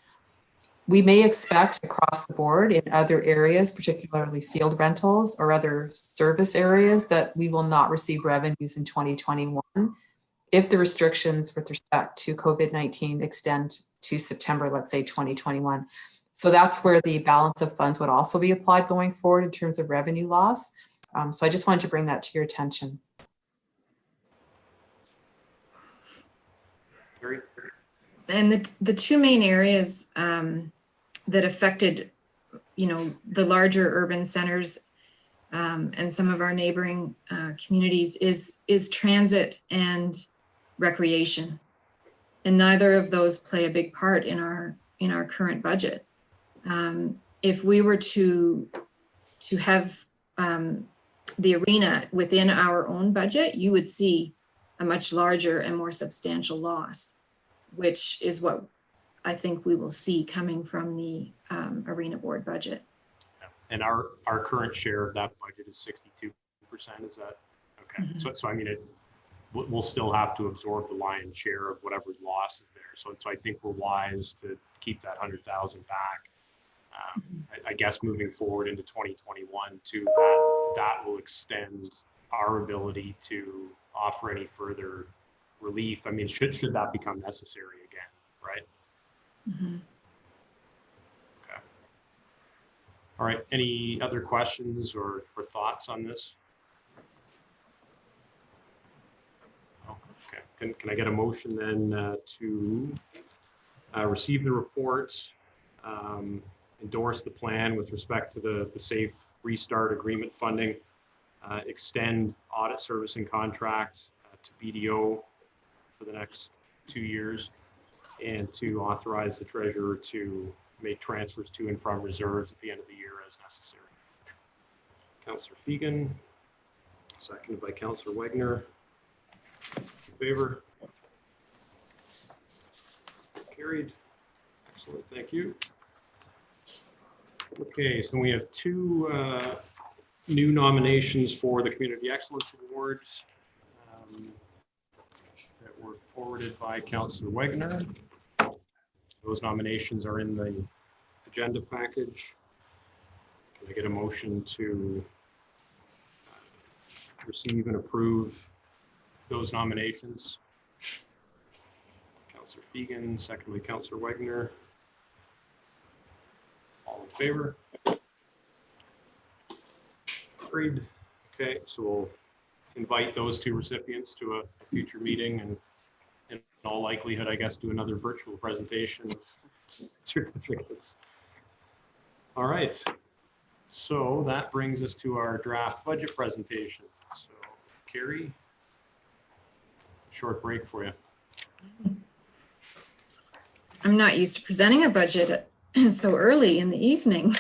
We may expect across the board in other areas, particularly field rentals or other service areas, that we will not receive revenues in 2021 if the restrictions with respect to COVID-19 extend to September, let's say 2021. So that's where the balance of funds would also be applied going forward in terms of revenue loss. So I just wanted to bring that to your attention. And the two main areas that affected, you know, the larger urban centers and some of our neighboring communities is transit and recreation. And neither of those play a big part in our current budget. If we were to have the arena within our own budget, you would see a much larger and more substantial loss, which is what I think we will see coming from the arena board budget. And our current share of that budget is 62%. Is that okay? Mm-hmm. So I mean, we'll still have to absorb the lion's share of whatever loss is there. So I think we're wise to keep that 100,000 back. I guess moving forward into 2021 too, that will extend our ability to offer any further relief. I mean, should that become necessary again, right? Mhm. Okay. All right. Any other questions or thoughts on this? Oh, okay. Can I get a motion then to receive the report, endorse the plan with respect to the Safe Restart Agreement funding, extend audit servicing contract to BDO for the next 2 years, and to authorize the treasurer to make transfers to and from reserves at the end of the year as necessary. Councillor Fegan, seconded by Councillor Wagner. In favor? Carried. Excellent, thank you. Okay, so we have 2 new nominations for the Community Excellence Awards that were forwarded by Councillor Wagner. Those nominations are in the agenda package. Can I get a motion to receive and approve those nominations? Councillor Fegan, secondly Councillor Wagner. All in favor? Agreed. Okay, so we'll invite those 2 recipients to a future meeting, and in all likelihood, I guess, do another virtual presentation of certificates. All right. So that brings us to our draft budget presentation. So, Carrie, short break for you. I'm not used to presenting a budget so early in the evening.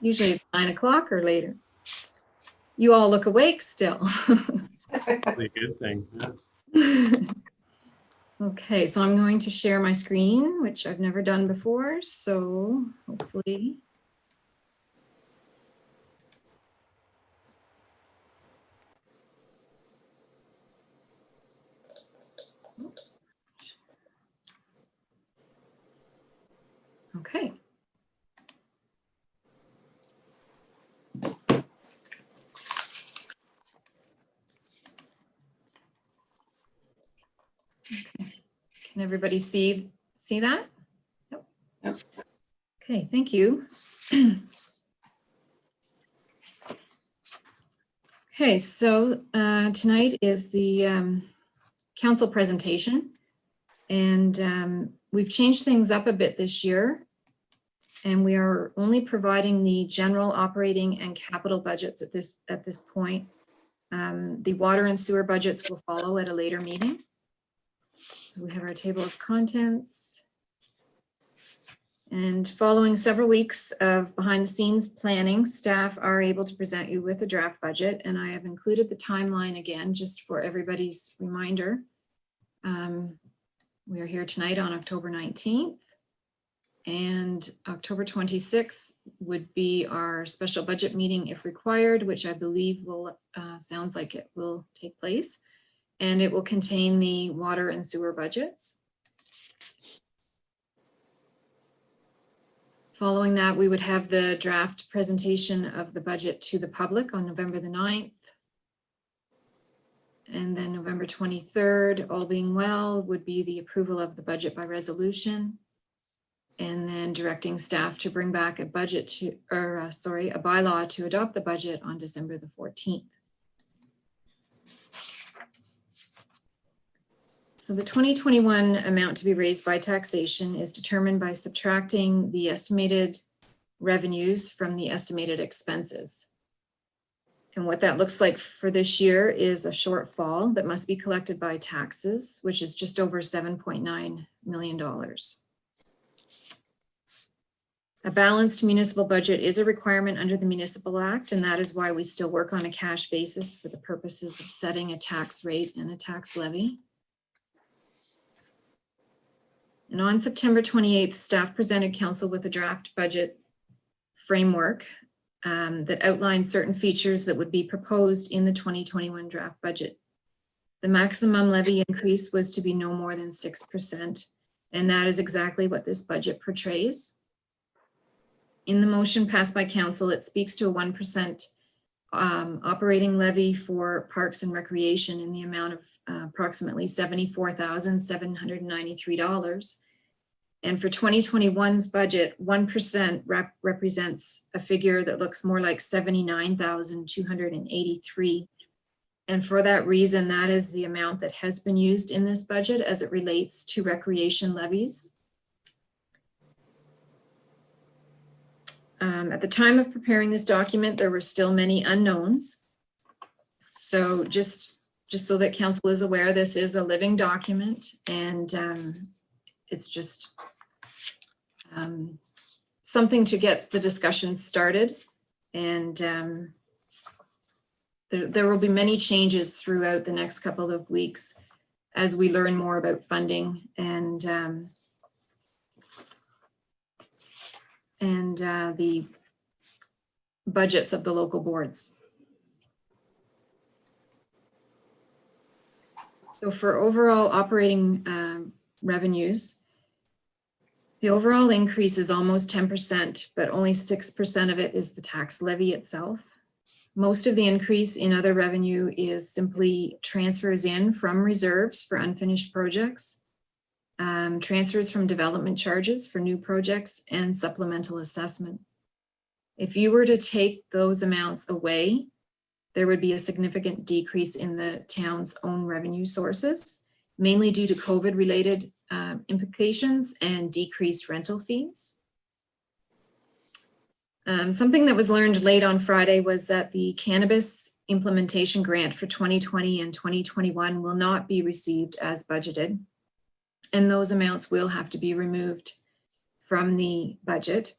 Usually it's 9 o'clock or later. You all look awake still. Probably a good thing. Yeah. Okay, so I'm going to share my screen, which I've never done before. So hopefully. Okay. Can everybody see that? Yep. Okay, thank you. Okay, so tonight is the council presentation, and we've changed things up a bit this year, and we are only providing the general operating and capital budgets at this point. The water and sewer budgets will follow at a later meeting. So we have our table of contents. And following several weeks of behind the scenes planning, staff are able to present you with a draft budget. And I have included the timeline again, just for everybody's reminder. We are here tonight on October 19th. And October 26th would be our special budget meeting if required, which I believe will, sounds like it will take place. And it will contain the water and sewer budgets. Following that, we would have the draft presentation of the budget to the public on November the 9th. And then November 23rd, all being well, would be the approval of the budget by resolution. And then directing staff to bring back a budget to, or a bylaw to adopt the budget on December the 14th. So the 2021 amount to be raised by taxation is determined by subtracting the estimated revenues from the estimated expenses. And what that looks like for this year is a shortfall that must be collected by taxes, which is just over $7.9 million. A balanced municipal budget is a requirement under the Municipal Act, and that is why we still work on a cash basis for the purposes of setting a tax rate and a tax levy. And on September 28th, staff presented council with a draft budget framework that outlined certain features that would be proposed in the 2021 draft budget The maximum levy increase was to be no more than 6%, and that is exactly what this budget portrays. In the motion passed by council, it speaks to a 1% operating levy for parks and recreation in the amount of approximately $74,793. And for 2021's budget, 1% represents a figure that looks more like $79,283. And for that reason, that is the amount that has been used in this budget as it relates to recreation levies. At the time of preparing this document, there were still many unknowns. So just so that council is aware, this is a living document, and it's just something to get the discussion started. And there will be many changes throughout the next couple of weeks as we learn more about funding and the budgets of the local boards. So for overall operating revenues, the overall increase is almost 10%, but only 6% of it is the tax levy itself. Most of the increase in other revenue is simply transfers in from reserves for unfinished projects, transfers from development charges for new projects, and supplemental assessment. If you were to take those amounts away, there would be a significant decrease in the town's own revenue sources, mainly due to COVID-related implications and decreased rental fees. Something that was learned late on Friday was that the cannabis implementation grant for 2020 and 2021 will not be received as budgeted, and those amounts will have to be removed from the budget.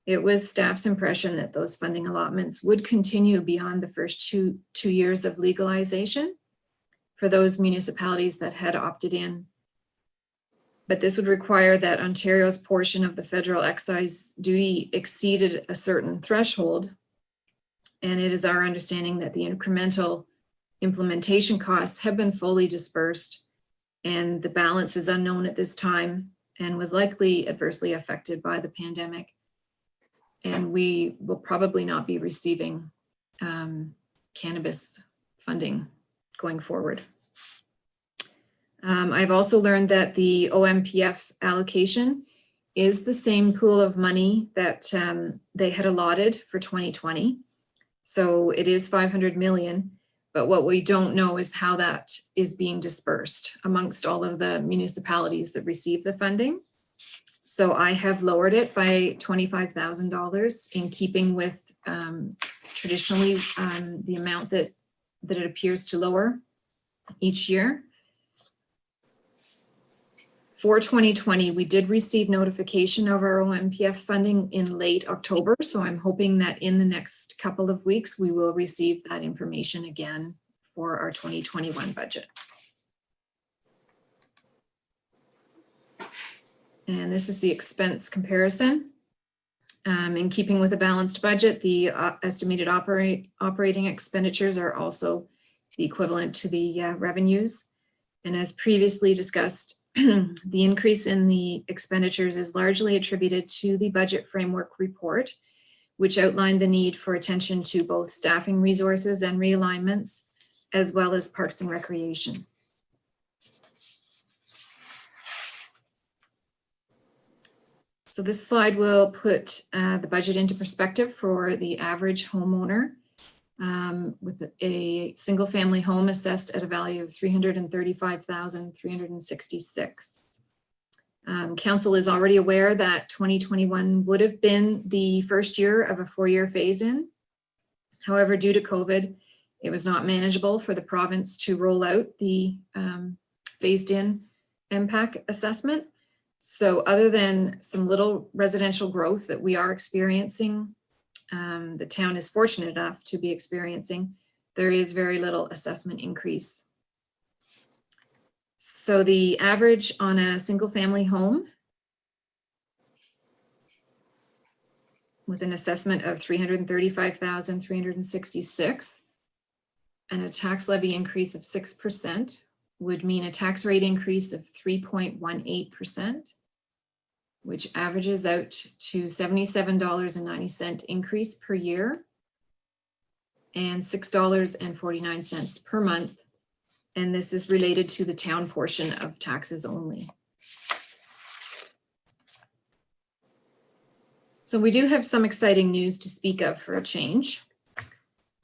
It was staff's impression that those funding allotments would continue beyond the first two years of legalization for those municipalities that had opted in. But this would require that Ontario's portion of the federal excise duty exceeded a certain threshold. And it is our understanding that the incremental implementation costs have been fully dispersed, and the balance is unknown at this time and was likely adversely affected by the pandemic. And we will probably not be receiving cannabis funding going forward. I've also learned that the OMPF allocation is the same pool of money that they had allotted for 2020. So it is 500 million, but what we don't know is how that is being dispersed amongst all of the municipalities that receive the funding. So I have lowered it by $25,000 in keeping with traditionally the amount that it appears to lower each year. For 2020, we did receive notification of our OMPF funding in late October. So I'm hoping that in the next couple of weeks, we will receive that information again for our 2021 budget. And this is the expense comparison. In keeping with a balanced budget, the estimated operating expenditures are also the equivalent to the revenues. And as previously discussed, the increase in the expenditures is largely attributed to the budget framework report, which outlined the need for attention to both staffing resources and realignments, as well as parks and recreation. So this slide will put the budget into perspective for the average homeowner with a single family home assessed at a value of $335,366. Council is already aware that 2021 would have been the first year of a 4-year phase-in. However, due to COVID, it was not manageable for the province to roll out the phased-in MPAC assessment. So other than some little residential growth that we are experiencing, the town is fortunate enough to be experiencing, there is very little assessment increase. So the average on a single family home with an assessment of $335,366 and a tax levy increase of 6% would mean a tax rate increase of 3.18%, which averages out to $77.90 increase per year and $6.49 per month. And this is related to the town portion of taxes only. So we do have some exciting news to speak of for a change.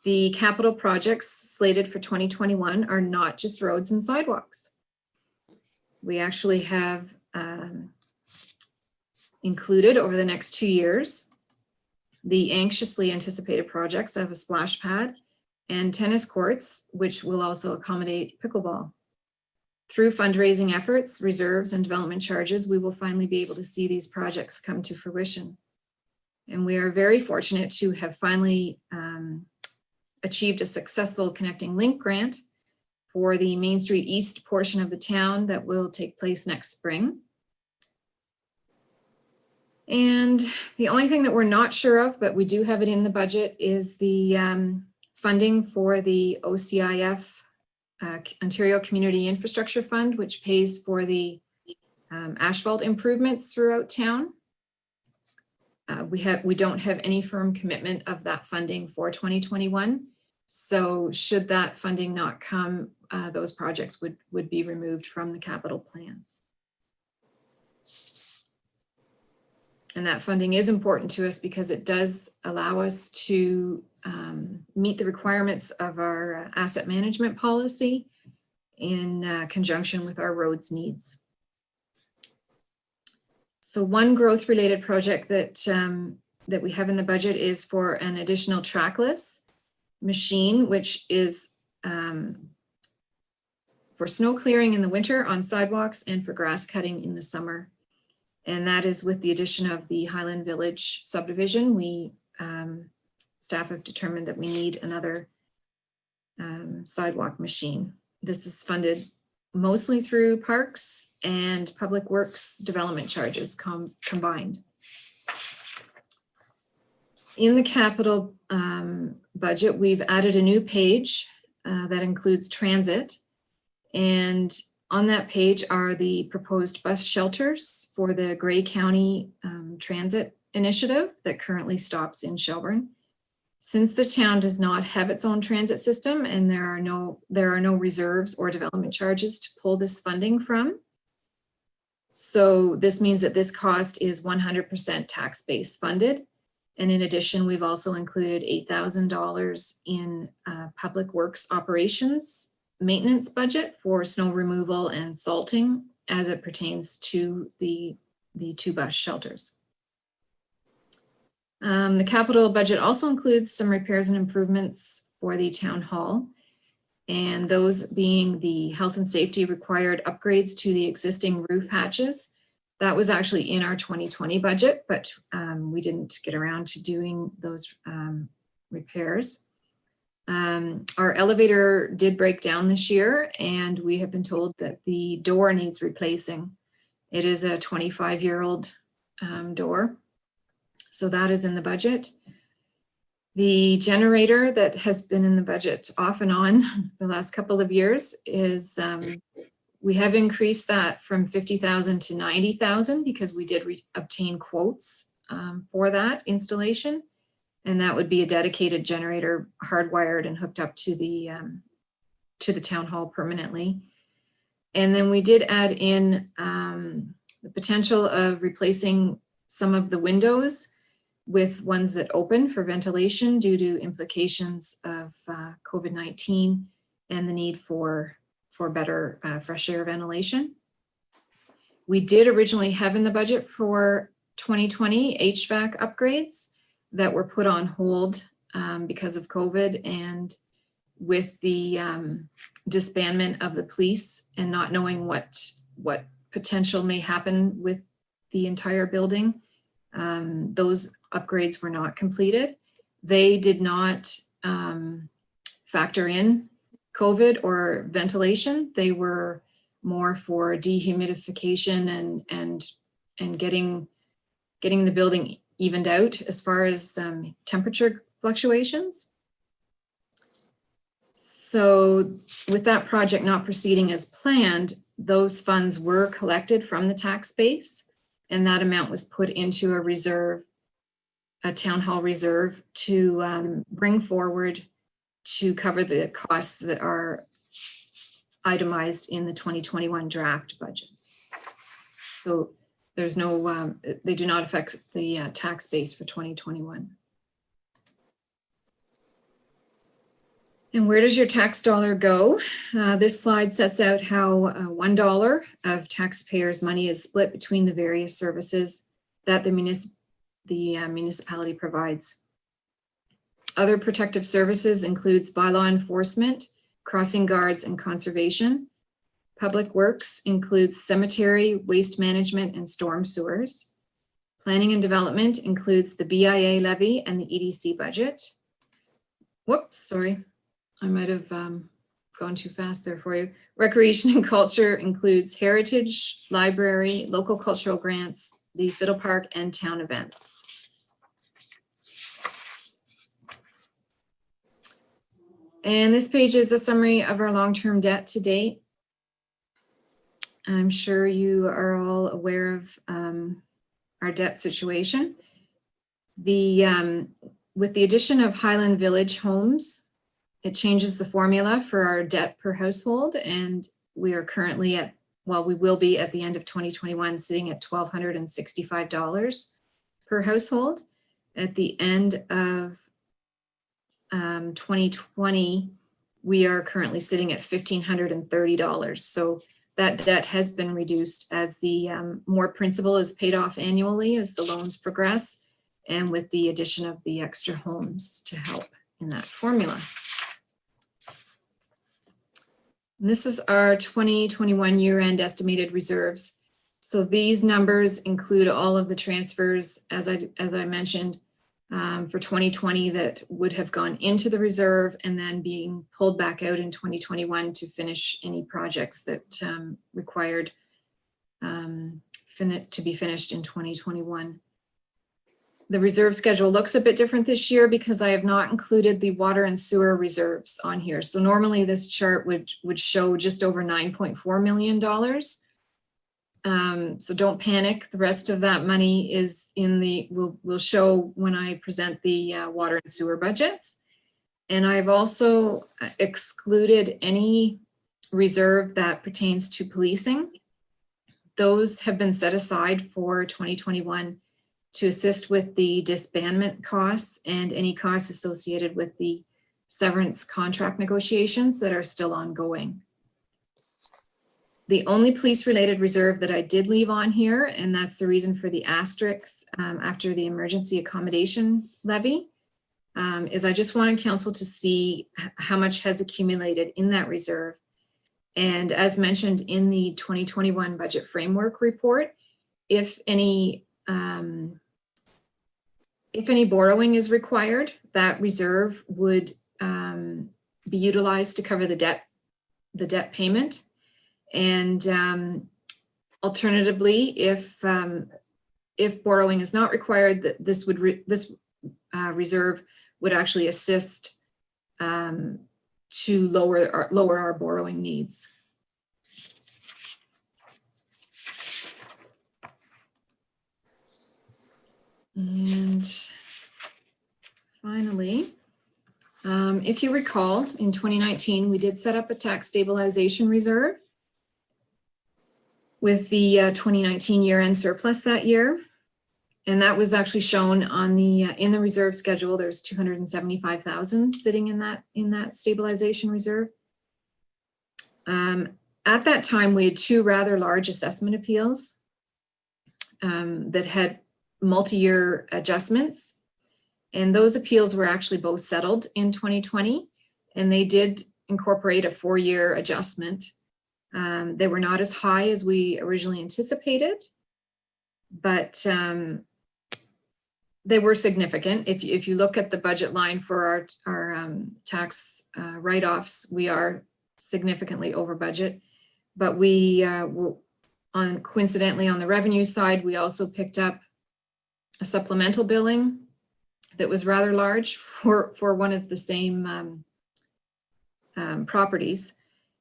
The capital projects slated for 2021 are not just roads and sidewalks. We actually have included over the next 2 years the anxiously anticipated projects of a splash pad and tennis courts, which will also accommodate pickleball. Through fundraising efforts, reserves, and development charges, we will finally be able to see these projects come to fruition. And we are very fortunate to have finally achieved a successful Connecting Link grant for the Main Street East portion of the town that will take place next spring. And the only thing that we're not sure of, but we do have it in the budget, is the funding for the OCIF, Ontario Community Infrastructure Fund, which pays for the asphalt improvements throughout town. We don't have any firm commitment of that funding for 2021. So should that funding not come, those projects would be removed from the capital plan. And that funding is important to us because it does allow us to meet the requirements of our asset management policy in conjunction with our roads needs. So one growth related project that we have in the budget is for an additional trackless machine, which is for snow clearing in the winter on sidewalks and for grass cutting in the summer. And that is with the addition of the Highland Village subdivision. Staff have determined that we need another sidewalk machine. This is funded mostly through parks and public works development charges combined. In the capital budget, we've added a new page that includes transit. And on that page are the proposed bus shelters for the Grey County Transit Initiative that currently stops in Shelburne. Since the town does not have its own transit system and there are no reserves or development charges to pull this funding from. So this means that this cost is 100% tax-based funded. And in addition, we've also included $8,000 in public works operations maintenance budget for snow removal and salting as it pertains to the two bus shelters. The capital budget also includes some repairs and improvements for the town hall, and those being the health and safety required upgrades to the existing roof hatches. That was actually in our 2020 budget, but we didn't get around to doing those repairs. Our elevator did break down this year, and we have been told that the door needs replacing. It is a 25-year-old door. So that is in the budget. The generator that has been in the budget off and on the last couple of years is, we have increased that from 50,000 to 90,000 because we did obtain quotes for that installation. And that would be a dedicated generator hardwired and hooked up to the town hall permanently. And then we did add in the potential of replacing some of the windows with ones that open for ventilation due to implications of COVID-19 and the need for better fresh air ventilation. We did originally have in the budget for 2020 HVAC upgrades that were put on hold because of COVID and with the disbandment of the police and not knowing what potential may happen with the entire building. Those upgrades were not completed. They did not factor in COVID or ventilation. They were more for dehumidification and getting the building evened out as far as temperature fluctuations. So with that project not proceeding as planned, those funds were collected from the tax base, and that amount was put into a reserve, a town hall reserve, to bring forward to cover the costs that are itemized in the 2021 draft budget. So there's no, they do not affect the tax base for 2021. And where does your tax dollar go? This slide sets out how $1 of taxpayers' money is split between the various services that the municipality provides. Other protective services includes bylaw enforcement, crossing guards, and conservation. Public works includes cemetery, waste management, and storm sewers. Planning and development includes the BIA levy and the EDC budget. Whoops, sorry. I might have gone too fast there for you. Recreation and culture includes heritage, library, local cultural grants, the Fiddle Park, and town events. And this page is a summary of our long-term debt to date. I'm sure you are all aware of our debt situation. With the addition of Highland Village homes, it changes the formula for our debt per household, and we are currently at, well, we will be at the end of 2021 sitting at $1,265 per household. At the end of 2020, we are currently sitting at $1,530. So that debt has been reduced as the more principal is paid off annually as the loans progress, and with the addition of the extra homes to help in that formula. And this is our 2021 year-end estimated reserves. So these numbers include all of the transfers, as I mentioned, for 2020 that would have gone into the reserve and then being pulled back out in 2021 to finish any projects that required to be finished in 2021. The reserve schedule looks a bit different this year because I have not included the water and sewer reserves on here. So normally this chart would show just over $9.4 million. So don't panic. The rest of that money is in the, will show when I present the water and sewer budgets. And I've also excluded any reserve that pertains to policing. Those have been set aside for 2021 to assist with the disbandment costs and any costs associated with the severance contract negotiations that are still ongoing. The only police-related reserve that I did leave on here, and that's the reason for the asterisks after the emergency accommodation levy, is I just wanted council to see how much has accumulated in that reserve. And as mentioned in the 2021 budget framework report, if any borrowing is required, that reserve would be utilized to cover the debt payment. And alternatively, if borrowing is not required, this reserve would actually assist to lower our borrowing needs. And finally, if you recall, in 2019, we did set up a tax stabilization reserve with the 2019 year-end surplus that year. And that was actually shown on the in the reserve schedule. There's 275,000 sitting in that stabilization reserve. At that time, we had two rather large assessment appeals that had multi-year adjustments. And those appeals were actually both settled in 2020, and they did incorporate a 4-year adjustment. They were not as high as we originally anticipated, but they were significant. If you look at the budget line for our tax write-offs, we are significantly over budget. But we coincidentally on the revenue side, we also picked up a supplemental billing that was rather large for one of the same properties.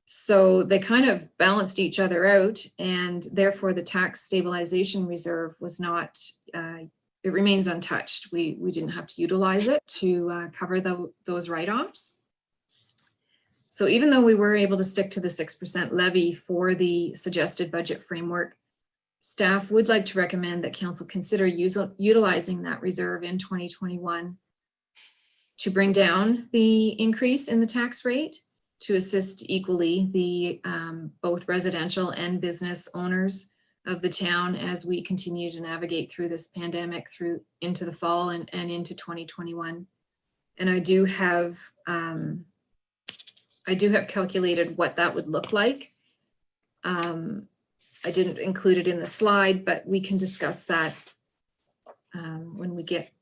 So they kind of balanced each other out, and therefore the tax stabilization reserve was not, it remains untouched. We didn't have to utilize it to cover those write-offs. So even though we were able to stick to the 6% levy for the suggested budget framework, staff would like to recommend that council consider utilizing that reserve in 2021 to bring down the increase in the tax rate, to assist equally the both residential and business owners of the town as we continue to navigate through this pandemic through into the fall and into 2021. And I do have calculated what that would look like. I didn't include it in the slide, but we can discuss that when we get,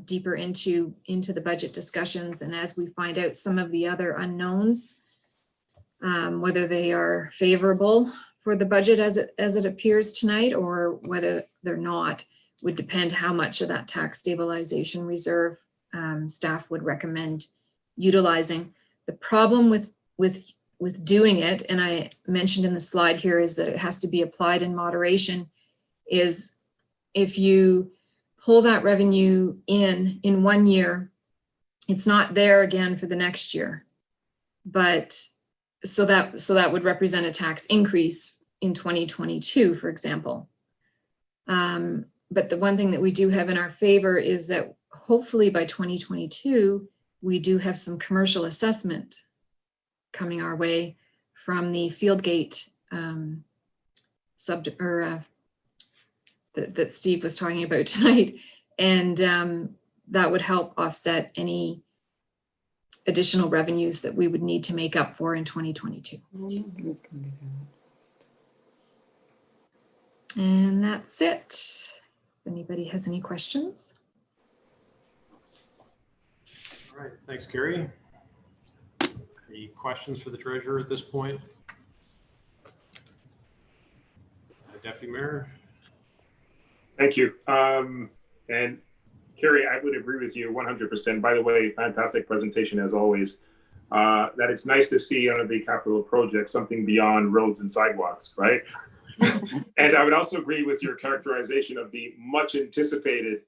deeper into the budget discussions, and as we find out some of the other unknowns, whether they are favorable for the budget as it appears tonight, or whether they're not, would depend how much of that tax stabilization reserve staff would recommend utilizing. The problem with doing it, and I mentioned in the slide here, is that it has to be applied in moderation, is if you pull that revenue in 1 year, it's not there again for the next year. But so that would represent a tax increase in 2022, for example. But the one thing that we do have in our favor is that hopefully by 2022, we do have some commercial assessment coming our way from the Fieldgate that Steve was talking about tonight. And that would help offset any additional revenues that we would need to make up for in 2022. And that's it. If anybody has any questions. All right, thanks, Carrie. Any questions for the treasurer at this point? Deputy Mayor? Thank you. And Carrie, I would agree with you 100%. By the way, fantastic presentation as always. That it's nice to see under the capital project something beyond roads and sidewalks, right? And I would also agree with your characterization of the much anticipated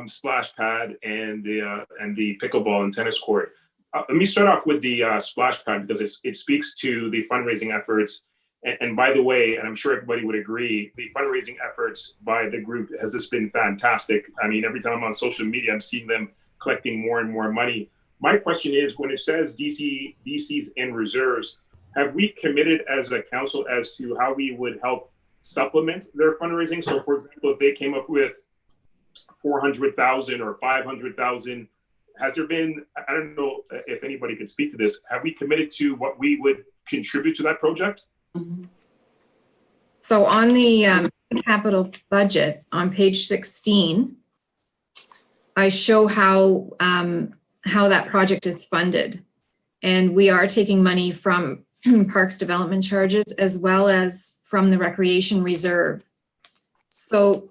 splash pad and the pickleball and tennis court. Let me start off with the splash pad because it speaks to the fundraising efforts. And by the way, and I'm sure everybody would agree, the fundraising efforts by the group has just been fantastic. I mean, every time I'm on social media, I'm seeing them collecting more and more money. My question is, when it says DCs in reserves, have we committed as a council as to how we would help supplement their fundraising? So for example, if they came up with 400,000 or 500,000, has there been, I don't know if anybody could speak to this, have we committed to what we would contribute to that project? So on the capital budget on page 16, I show how that project is funded. And we are taking money from parks development charges as well as from the recreation reserve. So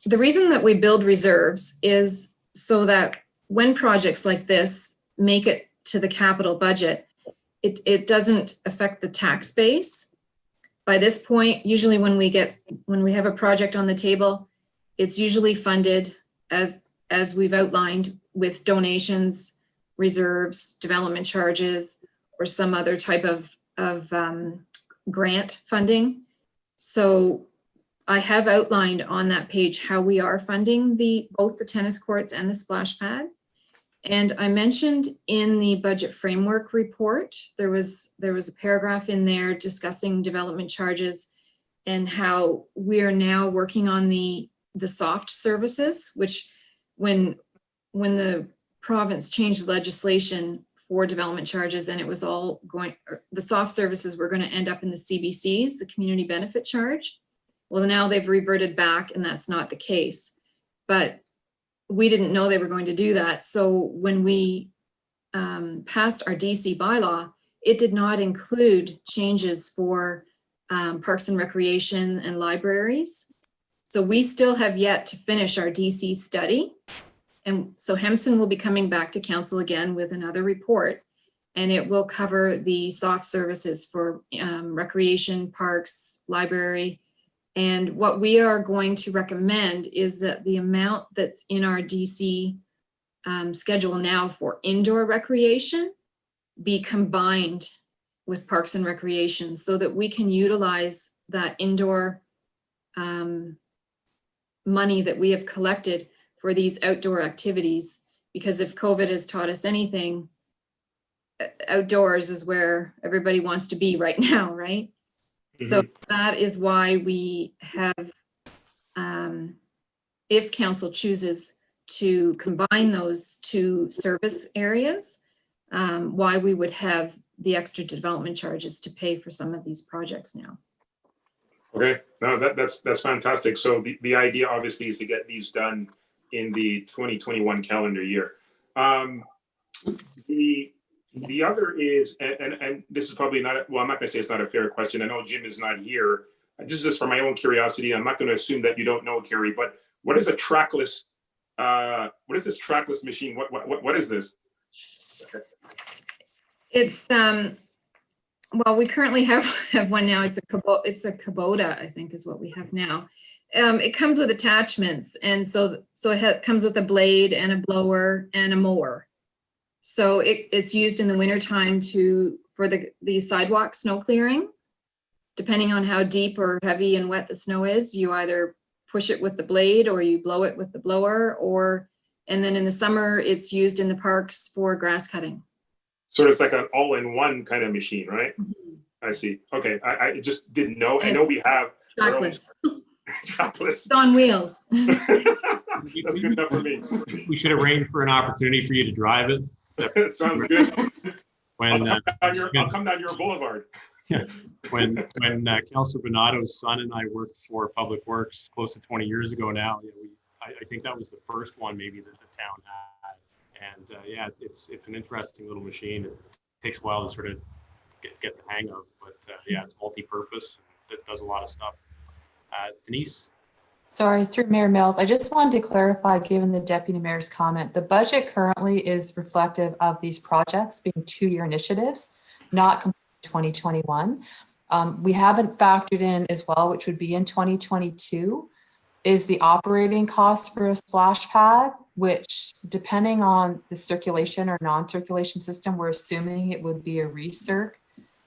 the reason that we build reserves is so that when projects like this make it to the capital budget, it doesn't affect the tax base. By this point, usually when we have a project on the table, it's usually funded as we've outlined with donations, reserves, development charges, or some other type of grant funding. So I have outlined on that page how we are funding both the tennis courts and the splash pad. And I mentioned in the budget framework report, there was a paragraph in there discussing development charges and how we are now working on the soft services, which when the province changed legislation for development charges and it was all going, the soft services were going to end up in the CBCs, the community benefit charge. Well, now they've reverted back and that's not the case. But we didn't know they were going to do that. So when we passed our DC bylaw, it did not include changes for parks and recreation and libraries. So we still have yet to finish our DC study. And so Hemson will be coming back to council again with another report. and it will cover the soft services for recreation, parks, library. And what we are going to recommend is that the amount that's in our DC schedule now for indoor recreation be combined with Parks and Recreation so that we can utilize that indoor money that we have collected for these outdoor activities. Because if COVID has taught us anything, outdoors is where everybody wants to be right now, right? So that is why we have, if council chooses to combine those two service areas, why we would have the extra development charges to pay for some of these projects now. Okay, no, that's fantastic. So the idea obviously is to get these done in the 2021 calendar year. The other is, and this is probably not, well, I'm not gonna say it's not a fair question. I know Jim is not here. This is just for my own curiosity. I'm not gonna assume that you don't know, Carrie, but what is a trackless, what is this trackless machine? What is this? Okay. It's, well, we currently have one now. It's a Kubota, I think is what we have now. It comes with attachments. And so it comes with a blade and a blower and a mower. So it's used in the wintertime for the sidewalk snow clearing. Depending on how deep or heavy and wet the snow is, you either push it with the blade or you blow it with the blower, and then in the summer, it's used in the parks for grass cutting. So it's like an all-in-one kind of machine, right? I see. Okay, I just didn't know. I know we have trackless. Trackless. It's on wheels. That's good enough for me. We should arrange for an opportunity for you to drive it. That sounds good. When I'll come down your boulevard. when Councilor Bonato's son and I worked for Public Works close to 20 years ago now, I think that was the first one maybe that the town had. And yeah, it's an interesting little machine. It takes a while to sort of get the hang of, but yeah, it's multi-purpose. It does a lot of stuff. Denise? Sorry, through Mayor Mills, I just wanted to clarify, given the Deputy Mayor's comment, the budget currently is reflective of these projects being 2-year initiatives, not 2021. We haven't factored in as well, which would be in 2022, is the operating cost for a splash pad, which depending on the circulation or non-circulation system, we're assuming it would be a recirc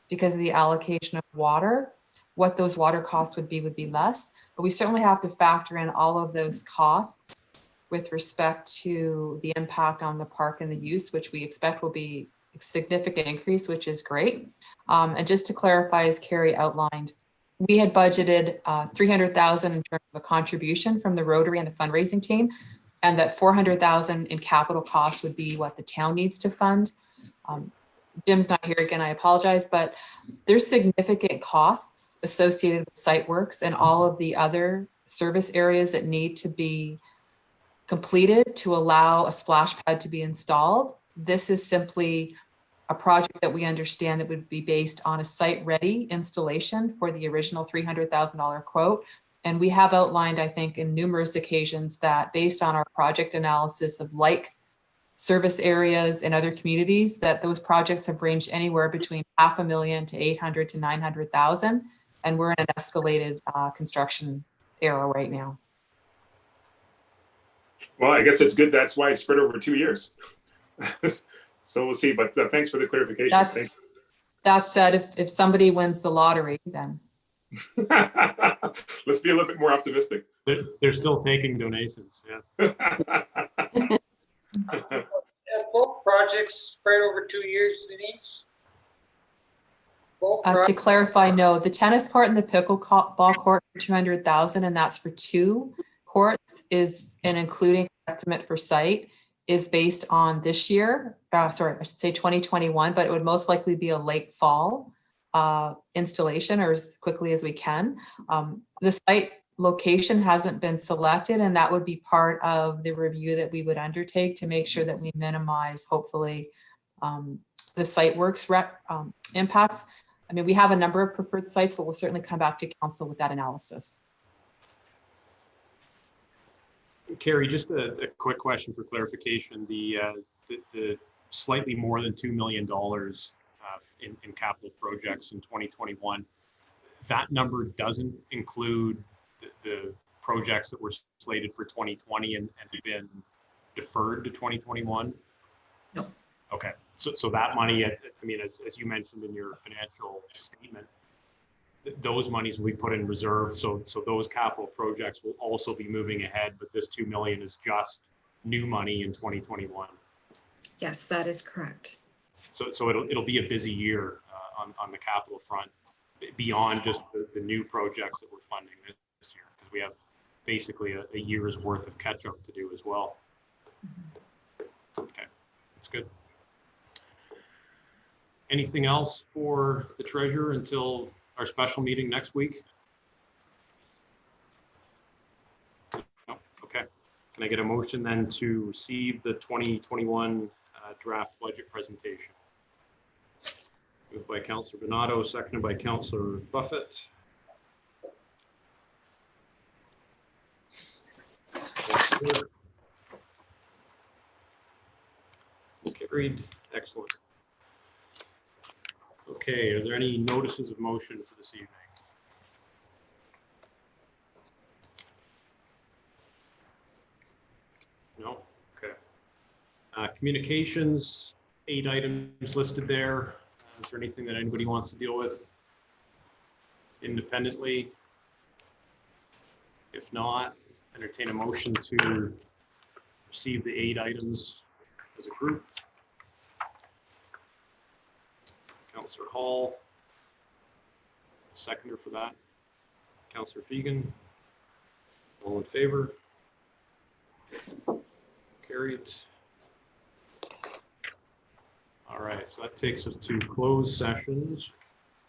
because of the allocation of water. What those water costs would be less, but we certainly have to factor in all of those costs with respect to the impact on the park and the use, which we expect will be a significant increase, which is great. And just to clarify, as Carrie outlined, we had budgeted $300,000 in terms of a contribution from the Rotary and the fundraising team, and that $400,000 in capital costs would be what the town needs to fund. Jim's not here again, I apologize, but there's significant costs associated with site works and all of the other service areas that need to be completed to allow a splash pad to be installed. This is simply a project that we understand that would be based on a site-ready installation for the original $300,000 quote. And we have outlined, I think, in numerous occasions that based on our project analysis of like service areas in other communities, that those projects have ranged anywhere between $500,000 to $800,000 to $900,000. And we're in an escalated construction era right now. Well, I guess it's good. That's why it's spread over 2 years. So we'll see, but thanks for the clarification. That said, if somebody wins the lottery, then. Let's be a little bit more optimistic. They're still taking donations, yeah. Both projects spread over 2 years, Denise? To clarify, no, the tennis court and the pickleball court for $200,000, and that's for 2 courts, is an including estimate for site is based on this year, sorry, I should say 2021, but it would most likely be a late fall installation or as quickly as we can. The site location hasn't been selected, and that would be part of the review that we would undertake to make sure that we minimize, hopefully, the site works impacts. I mean, we have a number of preferred sites, but we'll certainly come back to council with that analysis. Carrie, just a quick question for clarification. The slightly more than $2 million in capital projects in 2021. That number doesn't include the projects that were slated for 2020 and have been deferred to 2021? No. Okay, so that money, I mean, as you mentioned in your financial statement, those monies will be put in reserve. So those capital projects will also be moving ahead, but this 2 million is just new money in 2021. Yes, that is correct. So it'll be a busy year on the capital front, beyond just the new projects that we're funding this year, because we have basically a year's worth of catch up to do as well. Okay, that's good. Anything else for the treasurer until our special meeting next week? No? Okay. Can I get a motion then to receive the 2021 draft budget presentation? Moved by Councillor Donato, seconded by Councillor Buffett. Carried. Excellent. Okay, are there any notices of motion for this evening? No? Okay. Communications, 8 items listed there. Is there anything that anybody wants to deal with independently? If not, entertain a motion to receive the 8 items as a group. Councillor Hall, seconder for that. Councillor Fegan, all in favor? Carried. All right, so that takes us to closed sessions.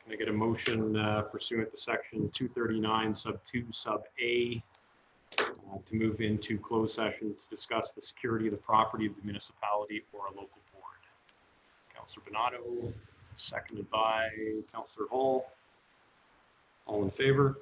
Can I get a motion pursuant to section 239 sub 2 sub A to move into closed session to discuss the security of the property of the municipality or a local board? Councillor Donato, seconded by Councillor Hall. All in favor?